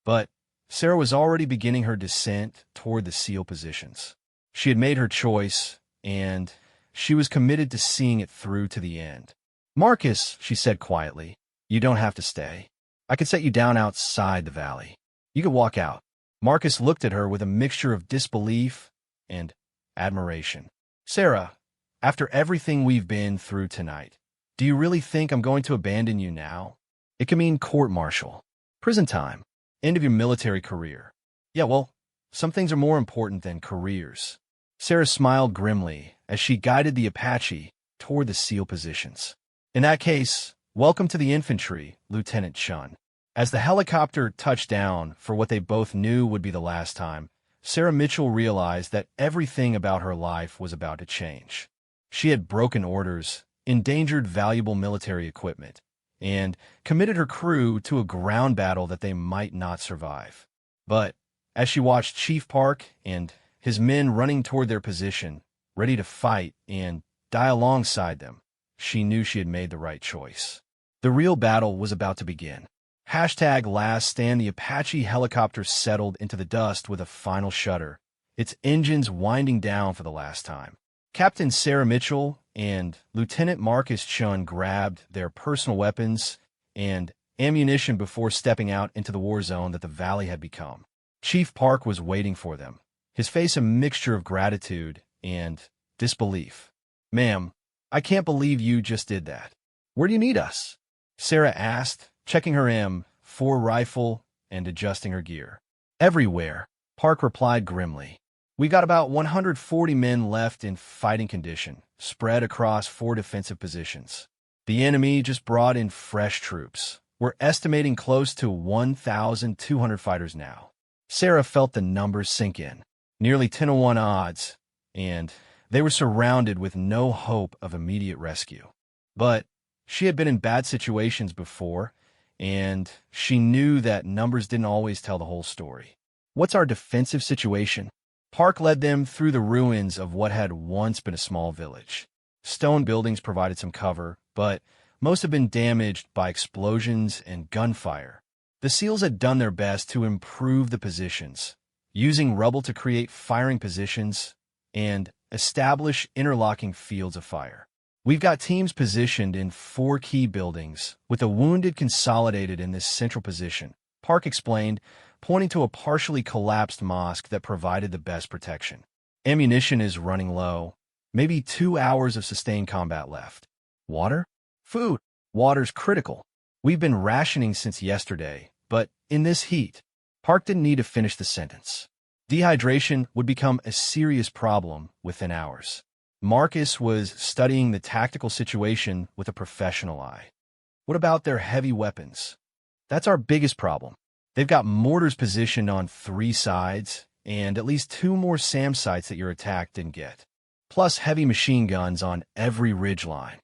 But Sarah was already beginning her descent toward the SEAL positions. She had made her choice, and she was committed to seeing it through to the end. Marcus, she said quietly, you don't have to stay. I could set you down outside the valley. You could walk out. Marcus looked at her with a mixture of disbelief and admiration. Sarah, after everything we've been through tonight, do you really think I'm going to abandon you now? It could mean court-martial, prison time, end of your military career. Yeah, well, some things are more important than careers. Sarah smiled grimly as she guided the Apache toward the SEAL positions. In that case, welcome to the infantry, Lieutenant Chun. As the helicopter touched down for what they both knew would be the last time, Sarah Mitchell realized that everything about her life was about to change. She had broken orders, endangered valuable military equipment, and committed her crew to a ground battle that they might not survive. But as she watched Chief Park and his men running toward their position, ready to fight and die alongside them, she knew she had made the right choice. The real battle was about to begin. #last stand. The Apache helicopter settled into the dust with a final shudder, its engines winding down for the last time. Captain Sarah Mitchell and Lieutenant Marcus Chun grabbed their personal weapons and ammunition before stepping out into the war zone that the valley had become. Chief Park was waiting for them, his face a mixture of gratitude and disbelief. Ma'am, I can't believe you just did that. Where do you need us? Sarah asked, checking her M4 rifle and adjusting her gear. Everywhere, Park replied grimly. We got about 140 men left in fighting condition, spread across 4 defensive positions. The enemy just brought in fresh troops. We're estimating close to 1,200 fighters now. Sarah felt the numbers sink in. Nearly 10-to-1 odds, and they were surrounded with no hope of immediate rescue. But she had been in bad situations before, and she knew that numbers didn't always tell the whole story. What's our defensive situation? Park led them through the ruins of what had once been a small village. Stone buildings provided some cover, but most had been damaged by explosions and gunfire. The SEALs had done their best to improve the positions, using rubble to create firing positions and establish interlocking fields of fire. We've got teams positioned in 4 key buildings, with the wounded consolidated in this central position, Park explained, pointing to a partially collapsed mosque that provided the best protection. Ammunition is running low. Maybe 2 hours of sustained combat left. Water? Food. Water's critical. We've been rationing since yesterday, but in this heat, Park didn't need to finish the sentence. Dehydration would become a serious problem within hours. Marcus was studying the tactical situation with a professional eye. What about their heavy weapons? That's our biggest problem. They've got mortars positioned on 3 sides, and at least 2 more SAM sites that your attack didn't get, plus heavy machine guns on every ridgeline.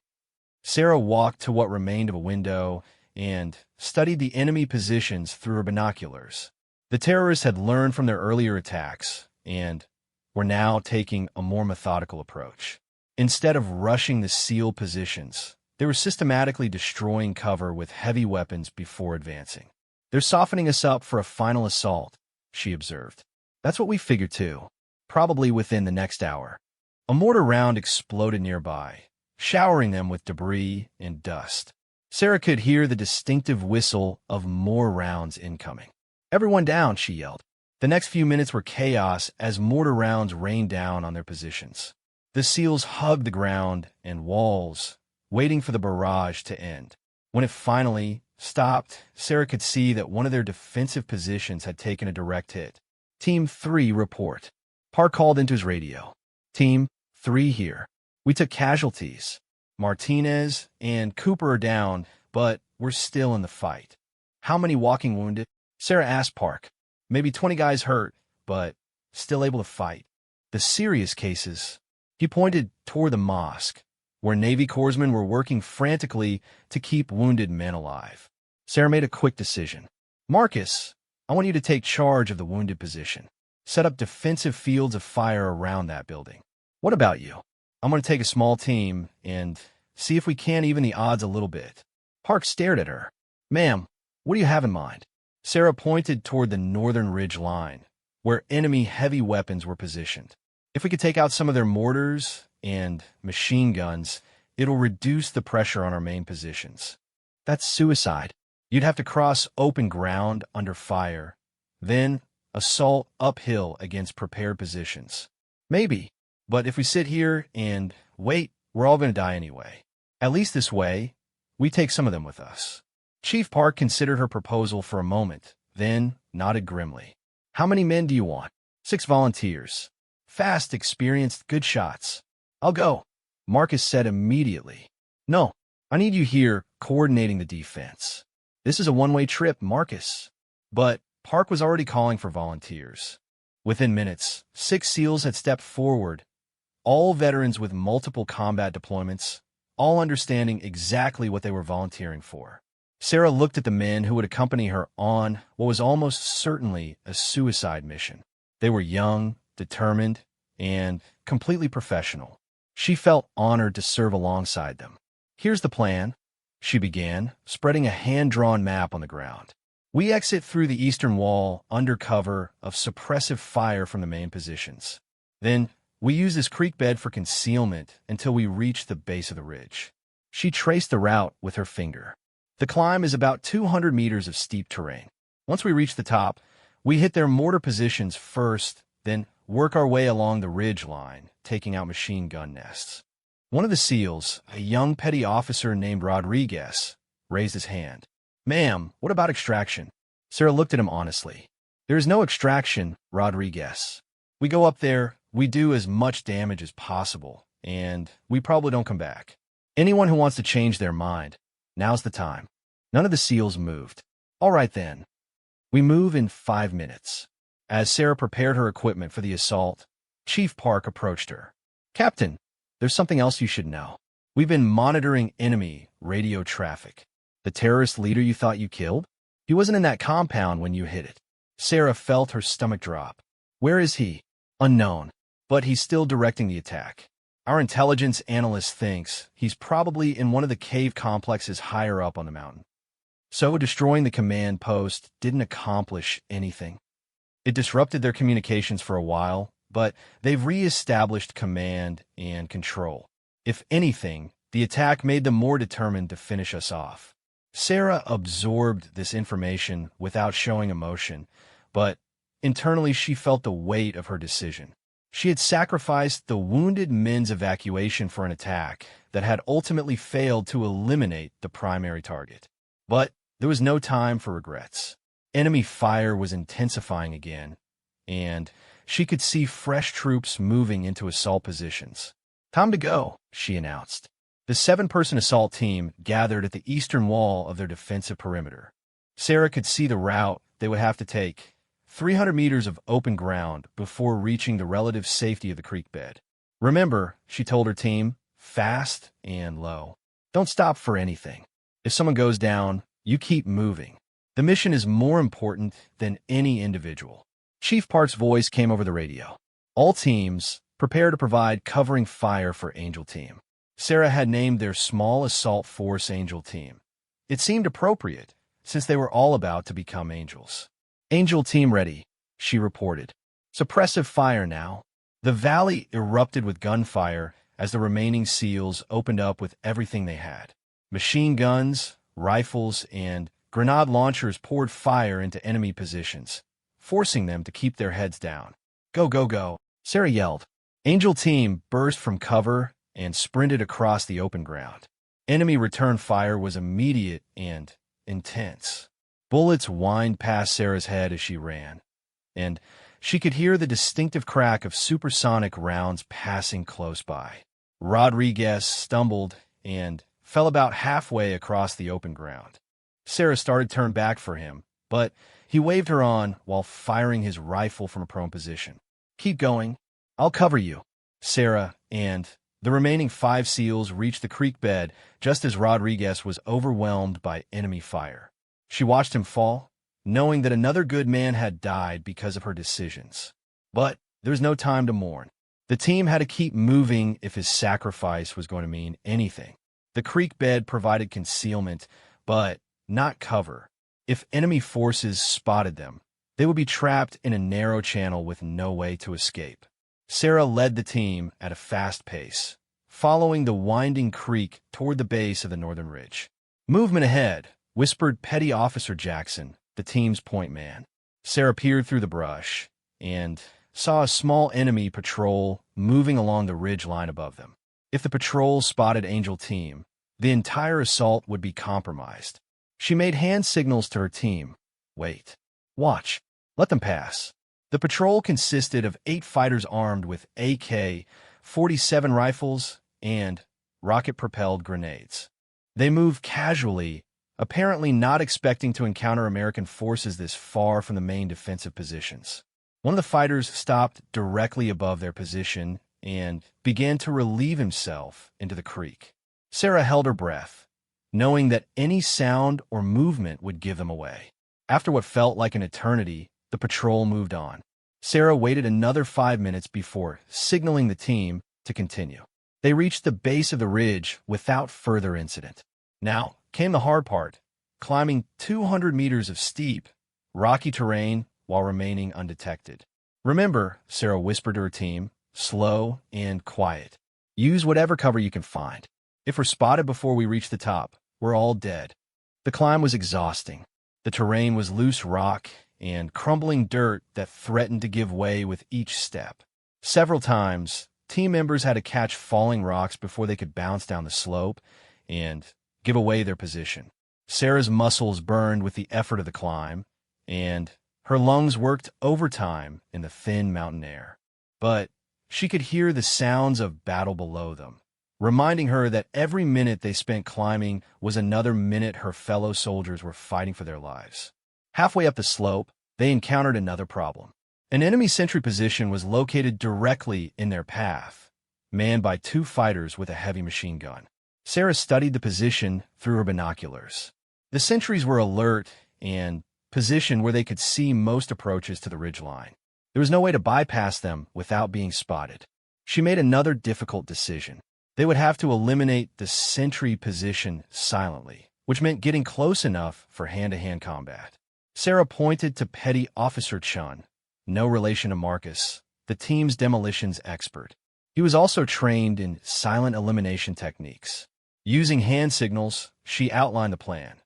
Sarah walked to what remained of a window and studied the enemy positions through her binoculars. The terrorists had learned from their earlier attacks and were now taking a more methodical approach. Instead of rushing the SEAL positions, they were systematically destroying cover with heavy weapons before advancing. They're softening us up for a final assault, she observed. That's what we figured too, probably within the next hour. A mortar round exploded nearby, showering them with debris and dust. Sarah could hear the distinctive whistle of more rounds incoming. "Everyone down," she yelled. The next few minutes were chaos as mortar rounds rained down on their positions. The SEALs hugged the ground and walls, waiting for the barrage to end. When it finally stopped, Sarah could see that one of their defensive positions had taken a direct hit. "Team 3 report." Park called into his radio. "Team 3 here. We took casualties. Martinez and Cooper are down, but we're still in the fight." "How many walking wounded?" Sarah asked Park. "Maybe 20 guys hurt, but still able to fight." "The serious cases." He pointed toward the mosque, where Navy corpsmen were working frantically to keep wounded men alive. Sarah made a quick decision. "Marcus, I want you to take charge of the wounded position. Set up defensive fields of fire around that building." "What about you?" "I'm going to take a small team and see if we can even the odds a little bit." Park stared at her. "Ma'am, what do you have in mind?" Sarah pointed toward the northern ridge line, where enemy heavy weapons were positioned. "If we could take out some of their mortars and machine guns, it'll reduce the pressure on our main positions." "That's suicide. You'd have to cross open ground under fire, then assault uphill against prepared positions." "Maybe, but if we sit here and wait, we're all going to die anyway. At least this way, we take some of them with us." Chief Park considered her proposal for a moment, then nodded grimly. "How many men do you want?" 6 volunteers. Fast, experienced, good shots. "I'll go," Marcus said immediately. "No, I need you here coordinating the defense." "This is a one-way trip, Marcus." But Park was already calling for volunteers. Within minutes, 6 SEALs had stepped forward, all veterans with multiple combat deployments, all understanding exactly what they were volunteering for. Sarah looked at the men who would accompany her on what was almost certainly a suicide mission. They were young, determined, and completely professional. She felt honored to serve alongside them. "Here's the plan," she began, spreading a hand-drawn map on the ground. "We exit through the eastern wall under cover of suppressive fire from the main positions. Then we use this creek bed for concealment until we reach the base of the ridge." She traced the route with her finger. "The climb is about 200 meters of steep terrain. Once we reach the top, we hit their mortar positions first, then work our way along the ridge line, taking out machine gun nests." One of the SEALs, a young petty officer named Rodriguez, raised his hand. "Ma'am, what about extraction?" Sarah looked at him honestly. "There is no extraction, Rodriguez. We go up there, we do as much damage as possible, and we probably don't come back. Anyone who wants to change their mind, now's the time. None of the SEALs moved. All right then. We move in 5 minutes. As Sarah prepared her equipment for the assault, Chief Park approached her. Captain, there's something else you should know. We've been monitoring enemy radio traffic. The terrorist leader you thought you killed? He wasn't in that compound when you hit it. Sarah felt her stomach drop. Where is he? Unknown. But he's still directing the attack. Our intelligence analyst thinks he's probably in one of the cave complexes higher up on the mountain. So destroying the command post didn't accomplish anything. It disrupted their communications for a while, but they've re-established command and control. If anything, the attack made them more determined to finish us off. Sarah absorbed this information without showing emotion, but internally she felt the weight of her decision. She had sacrificed the wounded men's evacuation for an attack that had ultimately failed to eliminate the primary target. But there was no time for regrets. Enemy fire was intensifying again, and she could see fresh troops moving into assault positions. Time to go, she announced. The 7-person assault team gathered at the eastern wall of their defensive perimeter. Sarah could see the route they would have to take, 300 meters of open ground before reaching the relative safety of the creek bed. Remember, she told her team, fast and low. Don't stop for anything. If someone goes down, you keep moving. The mission is more important than any individual. Chief Park's voice came over the radio. All teams, prepare to provide covering fire for Angel Team. Sarah had named their small assault force Angel Team. It seemed appropriate, since they were all about to become angels. Angel Team ready, she reported. Suppressive fire now. The valley erupted with gunfire as the remaining SEALs opened up with everything they had. Machine guns, rifles, and grenade launchers poured fire into enemy positions, forcing them to keep their heads down. Go, go, go, Sarah yelled. Angel Team burst from cover and sprinted across the open ground. Enemy return fire was immediate and intense. Bullets whined past Sarah's head as she ran, and she could hear the distinctive crack of supersonic rounds passing close by. Rodriguez stumbled and fell about halfway across the open ground. Sarah started to turn back for him, but he waved her on while firing his rifle from a prone position. Keep going. I'll cover you. Sarah and the remaining 5 SEALs reached the creek bed just as Rodriguez was overwhelmed by enemy fire. She watched him fall, knowing that another good man had died because of her decisions. But there was no time to mourn. The team had to keep moving if his sacrifice was going to mean anything. The creek bed provided concealment, but not cover. If enemy forces spotted them, they would be trapped in a narrow channel with no way to escape. Sarah led the team at a fast pace, following the winding creek toward the base of the northern ridge. Movement ahead, whispered Petty Officer Jackson, the team's point man. Sarah peered through the brush and saw a small enemy patrol moving along the ridge line above them. If the patrol spotted Angel Team, the entire assault would be compromised. She made hand signals to her team. Wait. Watch. Let them pass. The patrol consisted of 8 fighters armed with AK-47 rifles and rocket-propelled grenades. They moved casually, apparently not expecting to encounter American forces this far from the main defensive positions. One of the fighters stopped directly above their position and began to relieve himself into the creek. Sarah held her breath, knowing that any sound or movement would give them away. After what felt like an eternity, the patrol moved on. Sarah waited another 5 minutes before signaling the team to continue. They reached the base of the ridge without further incident. Now came the hard part, climbing 200 meters of steep, rocky terrain while remaining undetected. Remember, Sarah whispered to her team, slow and quiet. Use whatever cover you can find. If we're spotted before we reach the top, we're all dead. The climb was exhausting. The terrain was loose rock and crumbling dirt that threatened to give way with each step. Several times, team members had to catch falling rocks before they could bounce down the slope and give away their position. Sarah's muscles burned with the effort of the climb, and her lungs worked overtime in the thin mountain air. but she could hear the sounds of battle below them, reminding her that every minute they spent climbing was another minute her fellow soldiers were fighting for their lives. Halfway up the slope, they encountered another problem. An enemy sentry position was located directly in their path, manned by 2 fighters with a heavy machine gun. Sarah studied the position through her binoculars. The sentries were alert and positioned where they could see most approaches to the ridgeline. There was no way to bypass them without being spotted. She made another difficult decision. They would have to eliminate the sentry position silently, which meant getting close enough for hand-to-hand combat. Sarah pointed to Petty Officer Chun, no relation to Marcus, the team's demolitions expert. He was also trained in silent elimination techniques. Using hand signals, she outlined the plan.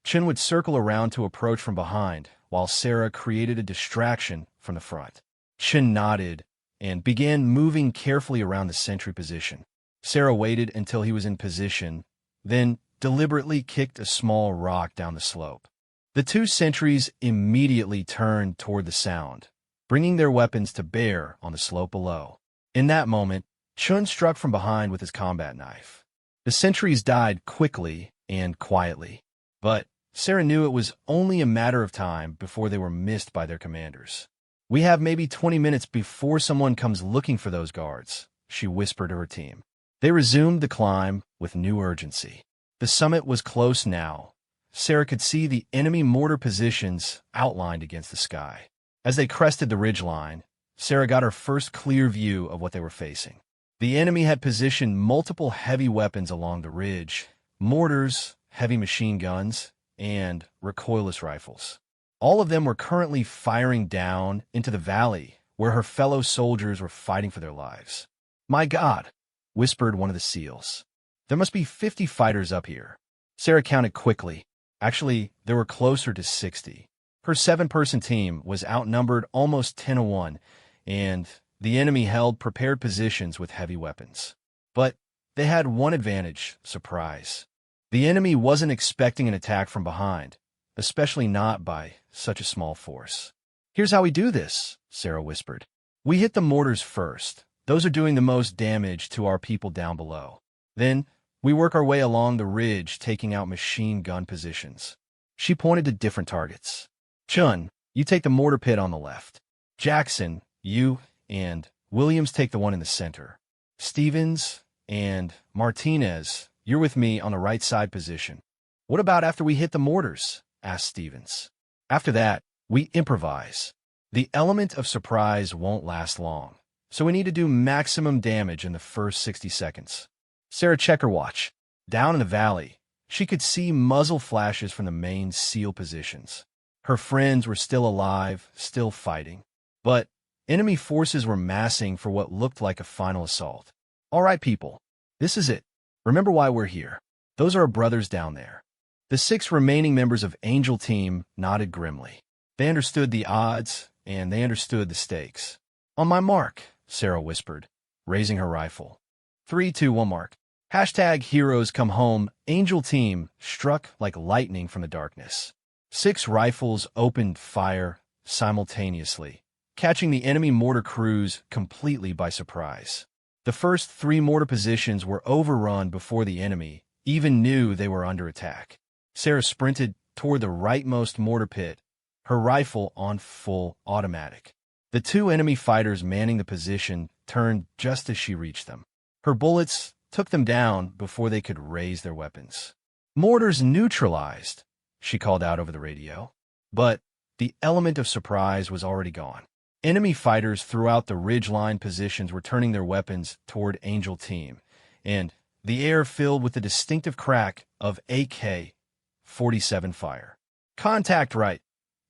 Chun would circle around to approach from behind, while Sarah created a distraction from the front. Chun nodded and began moving carefully around the sentry position. Sarah waited until he was in position, then deliberately kicked a small rock down the slope. The 2 sentries immediately turned toward the sound, bringing their weapons to bear on the slope below. In that moment, Chun struck from behind with his combat knife. The sentries died quickly and quietly, but Sarah knew it was only a matter of time before they were missed by their commanders. "We have maybe 20 minutes before someone comes looking for those guards," she whispered to her team. They resumed the climb with new urgency. The summit was close now. Sarah could see the enemy mortar positions outlined against the sky. As they crested the ridgeline, Sarah got her first clear view of what they were facing. The enemy had positioned multiple heavy weapons along the ridge: mortars, heavy machine guns, and recoilless rifles. All of them were currently firing down into the valley where her fellow soldiers were fighting for their lives. "My God," whispered one of the SEALs. "There must be 50 fighters up here." Sarah counted quickly. Actually, there were closer to 60. Her 7-person team was outnumbered almost 10-1, and the enemy held prepared positions with heavy weapons. But they had one advantage: surprise. The enemy wasn't expecting an attack from behind, especially not by such a small force. "Here's how we do this," Sarah whispered. "We hit the mortars first. Those are doing the most damage to our people down below. Then we work our way along the ridge, taking out machine gun positions." She pointed to different targets. "Chun, you take the mortar pit on the left. Jackson, you and Williams take the one in the center. Stevens and Martinez, you're with me on the right side position." "What about after we hit the mortars?" asked Stevens. "After that, we improvise. The element of surprise won't last long, so we need to do maximum damage in the first 60 seconds. Sarah checked her watch. Down in the valley, she could see muzzle flashes from the main SEAL positions. Her friends were still alive, still fighting, but enemy forces were massing for what looked like a final assault. "All right, people, this is it. Remember why we're here. Those are our brothers down there." The 6 remaining members of Angel Team nodded grimly. They understood the odds, and they understood the stakes. "On my mark," Sarah whispered, raising her rifle. 3, 2, 1 mark. #Heroes come home. Angel Team struck like lightning from the darkness. 6 rifles opened fire simultaneously, catching the enemy mortar crews completely by surprise. The first 3 mortar positions were overrun before the enemy even knew they were under attack. Sarah sprinted toward the rightmost mortar pit, her rifle on full automatic. The 2 enemy fighters manning the position turned just as she reached them. Her bullets took them down before they could raise their weapons. "Mortars neutralized," she called out over the radio. But the element of surprise was already gone. Enemy fighters throughout the ridgeline positions were turning their weapons toward Angel Team, and the air filled with the distinctive crack of AK-47 fire. "Contact right,"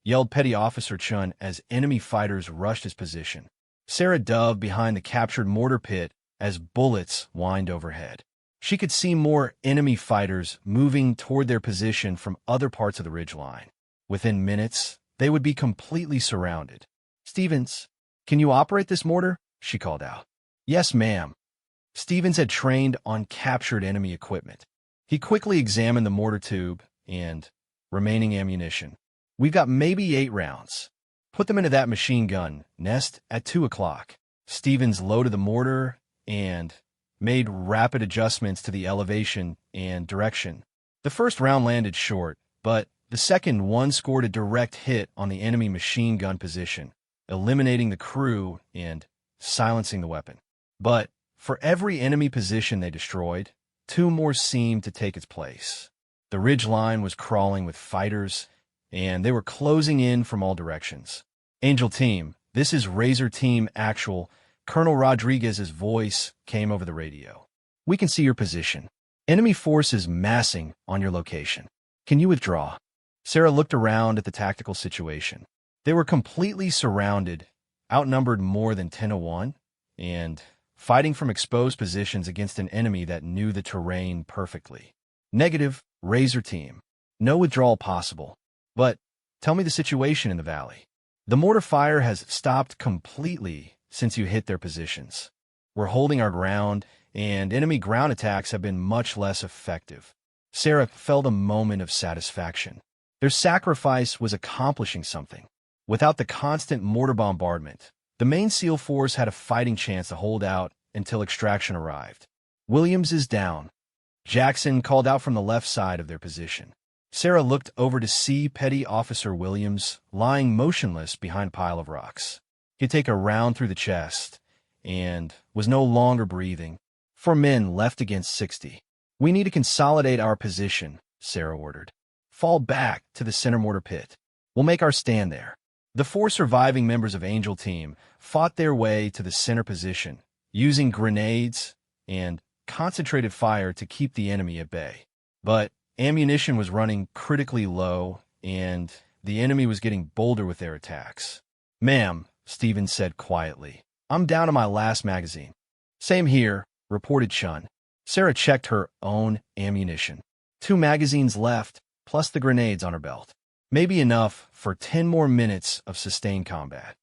yelled Petty Officer Chun as enemy fighters rushed his position. Sarah dove behind the captured mortar pit as bullets whined overhead. She could see more enemy fighters moving toward their position from other parts of the ridgeline. Within minutes, they would be completely surrounded. "Stevens, can you operate this mortar?" she called out. "Yes, ma'am." Stevens had trained on captured enemy equipment. He quickly examined the mortar tube and remaining ammunition. "We've got maybe 8 rounds. Put them into that machine gun nest at 2 o'clock. Stevens loaded the mortar and made rapid adjustments to the elevation and direction. The first round landed short, but the second one scored a direct hit on the enemy machine gun position, eliminating the crew and silencing the weapon. But for every enemy position they destroyed, two more seemed to take its place. The ridge line was crawling with fighters, and they were closing in from all directions. Angel Team, this is Razor Team Actual. Colonel Rodriguez's voice came over the radio. We can see your position. Enemy forces massing on your location. Can you withdraw? Sarah looked around at the tactical situation. They were completely surrounded, outnumbered more than 10-1, and fighting from exposed positions against an enemy that knew the terrain perfectly. Negative, Razor Team. No withdrawal possible. But tell me the situation in the valley. The mortar fire has stopped completely since you hit their positions. We're holding our ground, and enemy ground attacks have been much less effective. Sarah felt a moment of satisfaction. Their sacrifice was accomplishing something. Without the constant mortar bombardment, the main SEAL force had a fighting chance to hold out until extraction arrived. Williams is down. Jackson called out from the left side of their position. Sarah looked over to see Petty Officer Williams lying motionless behind a pile of rocks. He'd take a round through the chest and was no longer breathing. 4 men left against 60. We need to consolidate our position, Sarah ordered. Fall back to the center mortar pit. We'll make our stand there. The 4 surviving members of Angel Team fought their way to the center position, using grenades and concentrated fire to keep the enemy at bay. But ammunition was running critically low, and the enemy was getting bolder with their attacks. Ma'am, Stevens said quietly, I'm down to my last magazine. Same here, reported Chun. Sarah checked her own ammunition. 2 magazines left, plus the grenades on her belt. Maybe enough for 10 more minutes of sustained combat.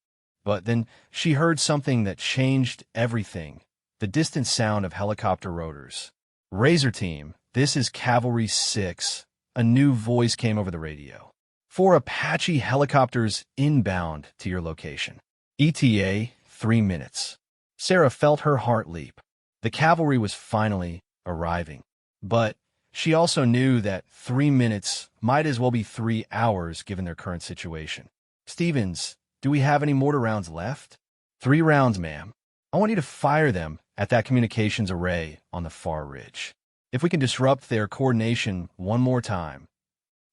But then she heard something that changed everything. The distant sound of helicopter rotors. Razor Team, this is Cavalry 6. A new voice came over the radio. 4 Apache helicopters inbound to your location. ETA, 3 minutes. Sarah felt her heart leap. The cavalry was finally arriving. But she also knew that 3 minutes might as well be 3 hours given their current situation. Stevens, do we have any mortar rounds left? 3 rounds, ma'am. I want you to fire them at that communications array on the far ridge. If we can disrupt their coordination one more time.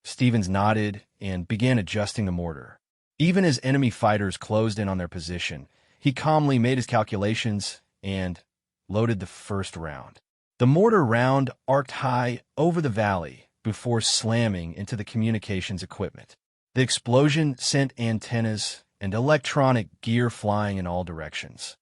Stevens nodded and began adjusting the mortar. Even as enemy fighters closed in on their position, he calmly made his calculations and loaded the first round. The mortar round arced high over the valley before slamming into the communications equipment. The explosion sent antennas and electronic gear flying in all directions.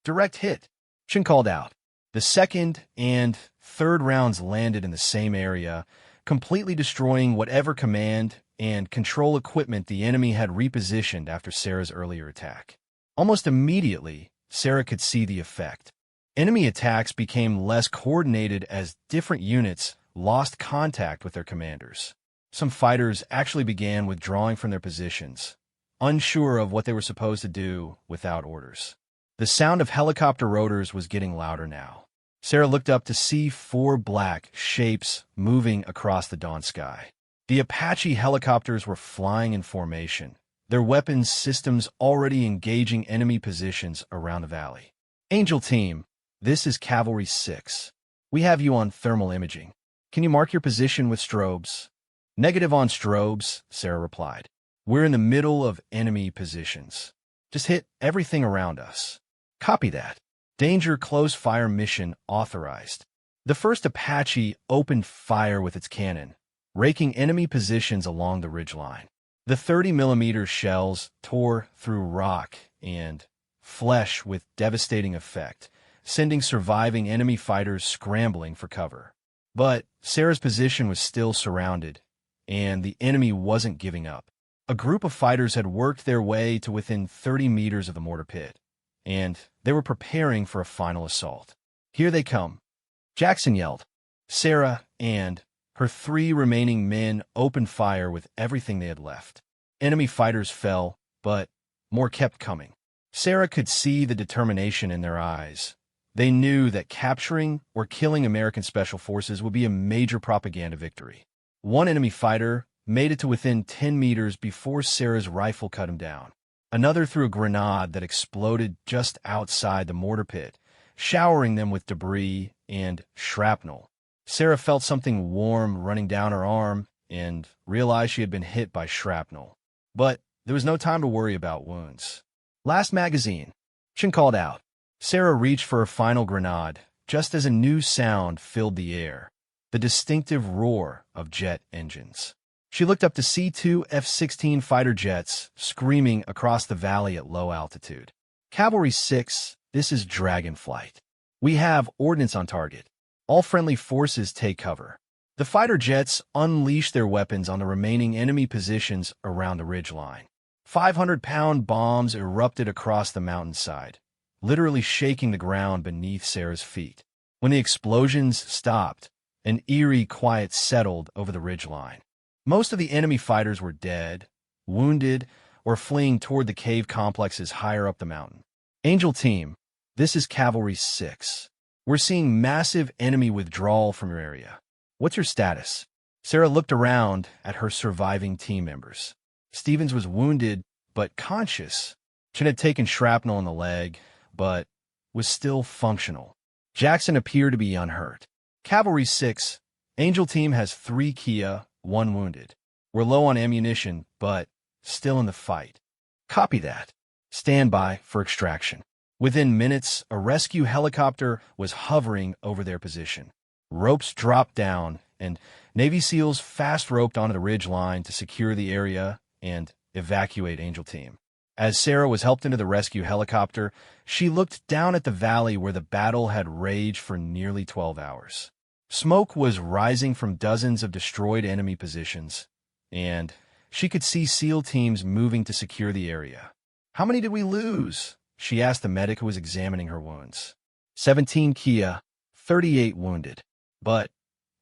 Direct hit, Chin called out. The second and third rounds landed in the same area, completely destroying whatever command and control equipment the enemy had repositioned after Sarah's earlier attack. Almost immediately, Sarah could see the effect. Enemy attacks became less coordinated as different units lost contact with their commanders. Some fighters actually began withdrawing from their positions, unsure of what they were supposed to do without orders. The sound of helicopter rotors was getting louder now. Sarah looked up to see 4 black shapes moving across the dawn sky. The Apache helicopters were flying in formation, their weapons systems already engaging enemy positions around the valley. Angel Team, this is Cavalry 6. We have you on thermal imaging. Can you mark your position with strobes? Negative on strobes, Sarah replied. We're in the middle of enemy positions. Just hit everything around us. Copy that. Danger close fire mission authorized. The first Apache opened fire with its cannon, raking enemy positions along the ridgeline. The 30mm shells tore through rock and flesh with devastating effect, sending surviving enemy fighters scrambling for cover. But Sarah's position was still surrounded, and the enemy wasn't giving up. A group of fighters had worked their way to within 30 meters of the mortar pit, and they were preparing for a final assault. Here they come, Jackson yelled. Sarah and her 3 remaining men opened fire with everything they had left. Enemy fighters fell, but more kept coming. Sarah could see the determination in their eyes. They knew that capturing or killing American Special Forces would be a major propaganda victory. One enemy fighter made it to within 10 meters before Sarah's rifle cut him down. Another threw a grenade that exploded just outside the mortar pit, showering them with debris and shrapnel. Sarah felt something warm running down her arm and realized she had been hit by shrapnel. But there was no time to worry about wounds. Last magazine. Shin called out. Sarah reached for her final grenade, just as a new sound filled the air, the distinctive roar of jet engines. She looked up to see two F-16 fighter jets screaming across the valley at low altitude. Cavalry 6, this is Dragon Flight. We have ordnance on target. All friendly forces take cover. The fighter jets unleashed their weapons on the remaining enemy positions around the ridgeline. 500-pound bombs erupted across the mountainside, literally shaking the ground beneath Sarah's feet. When the explosions stopped, an eerie quiet settled over the ridgeline. Most of the enemy fighters were dead, wounded, or fleeing toward the cave complexes higher up the mountain. Angel Team, this is Cavalry 6. We're seeing massive enemy withdrawal from your area. What's your status? Sarah looked around at her surviving team members. Stevens was wounded, but conscious. Chin had taken shrapnel in the leg, but was still functional. Jackson appeared to be unhurt. Cavalry 6, Angel Team has 3 Kia, 1 wounded. We're low on ammunition, but still in the fight. Copy that. Stand by for extraction. Within minutes, a rescue helicopter was hovering over their position. Ropes dropped down, and Navy SEALs fast-roped onto the ridge line to secure the area and evacuate Angel Team. As Sarah was helped into the rescue helicopter, she looked down at the valley where the battle had raged for nearly 12 hours. Smoke was rising from dozens of destroyed enemy positions, and she could see SEAL teams moving to secure the area. How many did we lose? She asked the medic who was examining her wounds. 17 Kia, 38 wounded. But,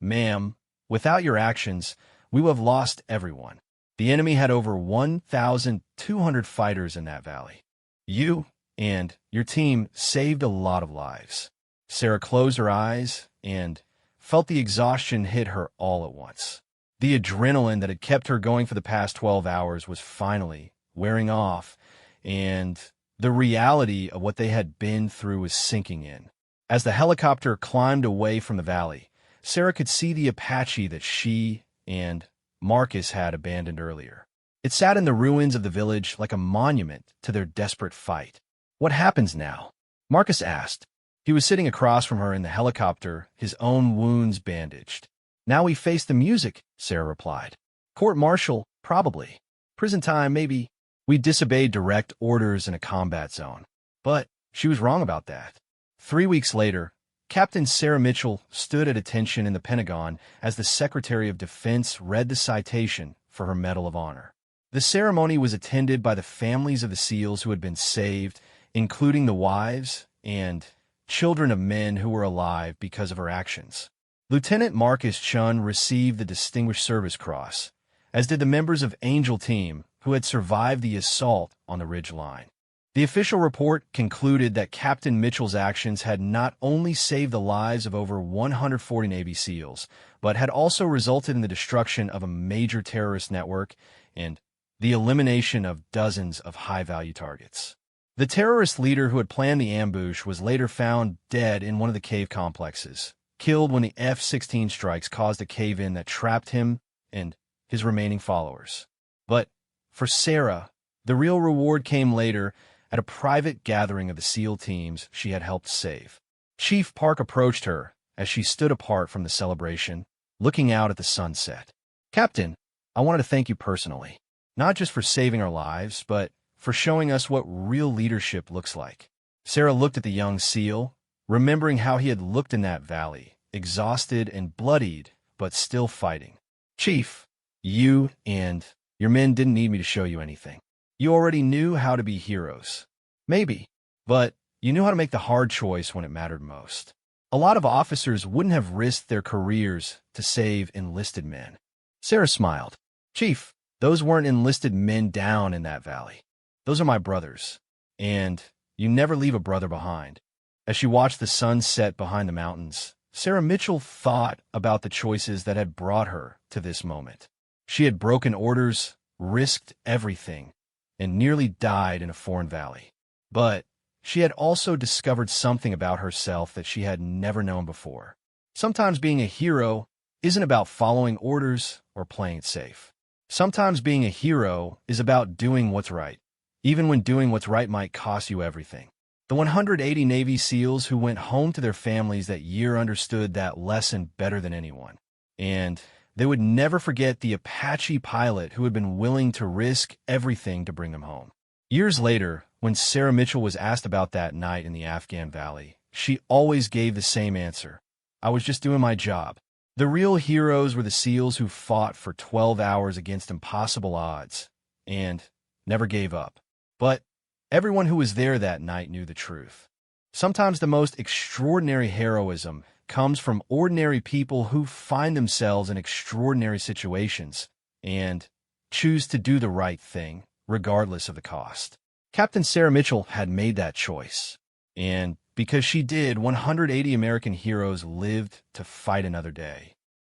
ma'am, without your actions, we would have lost everyone. The enemy had over 1,200 fighters in that valley. You and your team saved a lot of lives. Sarah closed her eyes and felt the exhaustion hit her all at once. The adrenaline that had kept her going for the past 12 hours was finally wearing off, and the reality of what they had been through was sinking in. As the helicopter climbed away from the valley, Sarah could see the Apache that she and Marcus had abandoned earlier. It sat in the ruins of the village like a monument to their desperate fight. What happens now? Marcus asked. He was sitting across from her in the helicopter, his own wounds bandaged. Now we face the music, Sarah replied. Court-martial, probably. Prison time, maybe. We disobeyed direct orders in a combat zone. But she was wrong about that. 3 weeks later, Captain Sarah Mitchell stood at attention in the Pentagon as the Secretary of Defense read the citation for her Medal of Honor. The ceremony was attended by the families of the SEALs who had been saved, including the wives and children of men who were alive because of her actions. Lieutenant Marcus Chun received the Distinguished Service Cross, as did the members of Angel Team who had survived the assault on the ridge line. The official report concluded that Captain Mitchell's actions had not only saved the lives of over 140 Navy SEALs, but had also resulted in the destruction of a major terrorist network and the elimination of dozens of high-value targets. The terrorist leader who had planned the ambush was later found dead in one of the cave complexes, killed when the F-16 strikes caused a cave-in that trapped him and his remaining followers. But for Sarah, the real reward came later at a private gathering of the SEAL teams she had helped save. Chief Park approached her as she stood apart from the celebration, looking out at the sunset. Captain, I wanted to thank you personally, not just for saving our lives, but for showing us what real leadership looks like. Sarah looked at the young SEAL, remembering how he had looked in that valley, exhausted and bloodied, but still fighting. Chief, you and your men didn't need me to show you anything. You already knew how to be heroes. Maybe, but you knew how to make the hard choice when it mattered most. A lot of officers wouldn't have risked their careers to save enlisted men. Sarah smiled. Chief, those weren't enlisted men down in that valley. Those are my brothers. and you never leave a brother behind. As she watched the sun set behind the mountains, Sarah Mitchell thought about the choices that had brought her to this moment. She had broken orders, risked everything, and nearly died in a foreign valley. But she had also discovered something about herself that she had never known before. Sometimes being a hero isn't about following orders or playing it safe. Sometimes being a hero is about doing what's right, even when doing what's right might cost you everything. The 180 Navy SEALs who went home to their families that year understood that lesson better than anyone. And they would never forget the Apache pilot who had been willing to risk everything to bring them home. Years later, when Sarah Mitchell was asked about that night in the Afghan valley, she always gave the same answer. I was just doing my job. The real heroes were the SEALs who fought for 12 hours against impossible odds and never gave up. But everyone who was there that night knew the truth. Sometimes the most extraordinary heroism comes from ordinary people who find themselves in extraordinary situations and choose to do the right thing, regardless of the cost. Captain Sarah Mitchell had made that choice, and because she did, 180 American heroes lived to fight another day.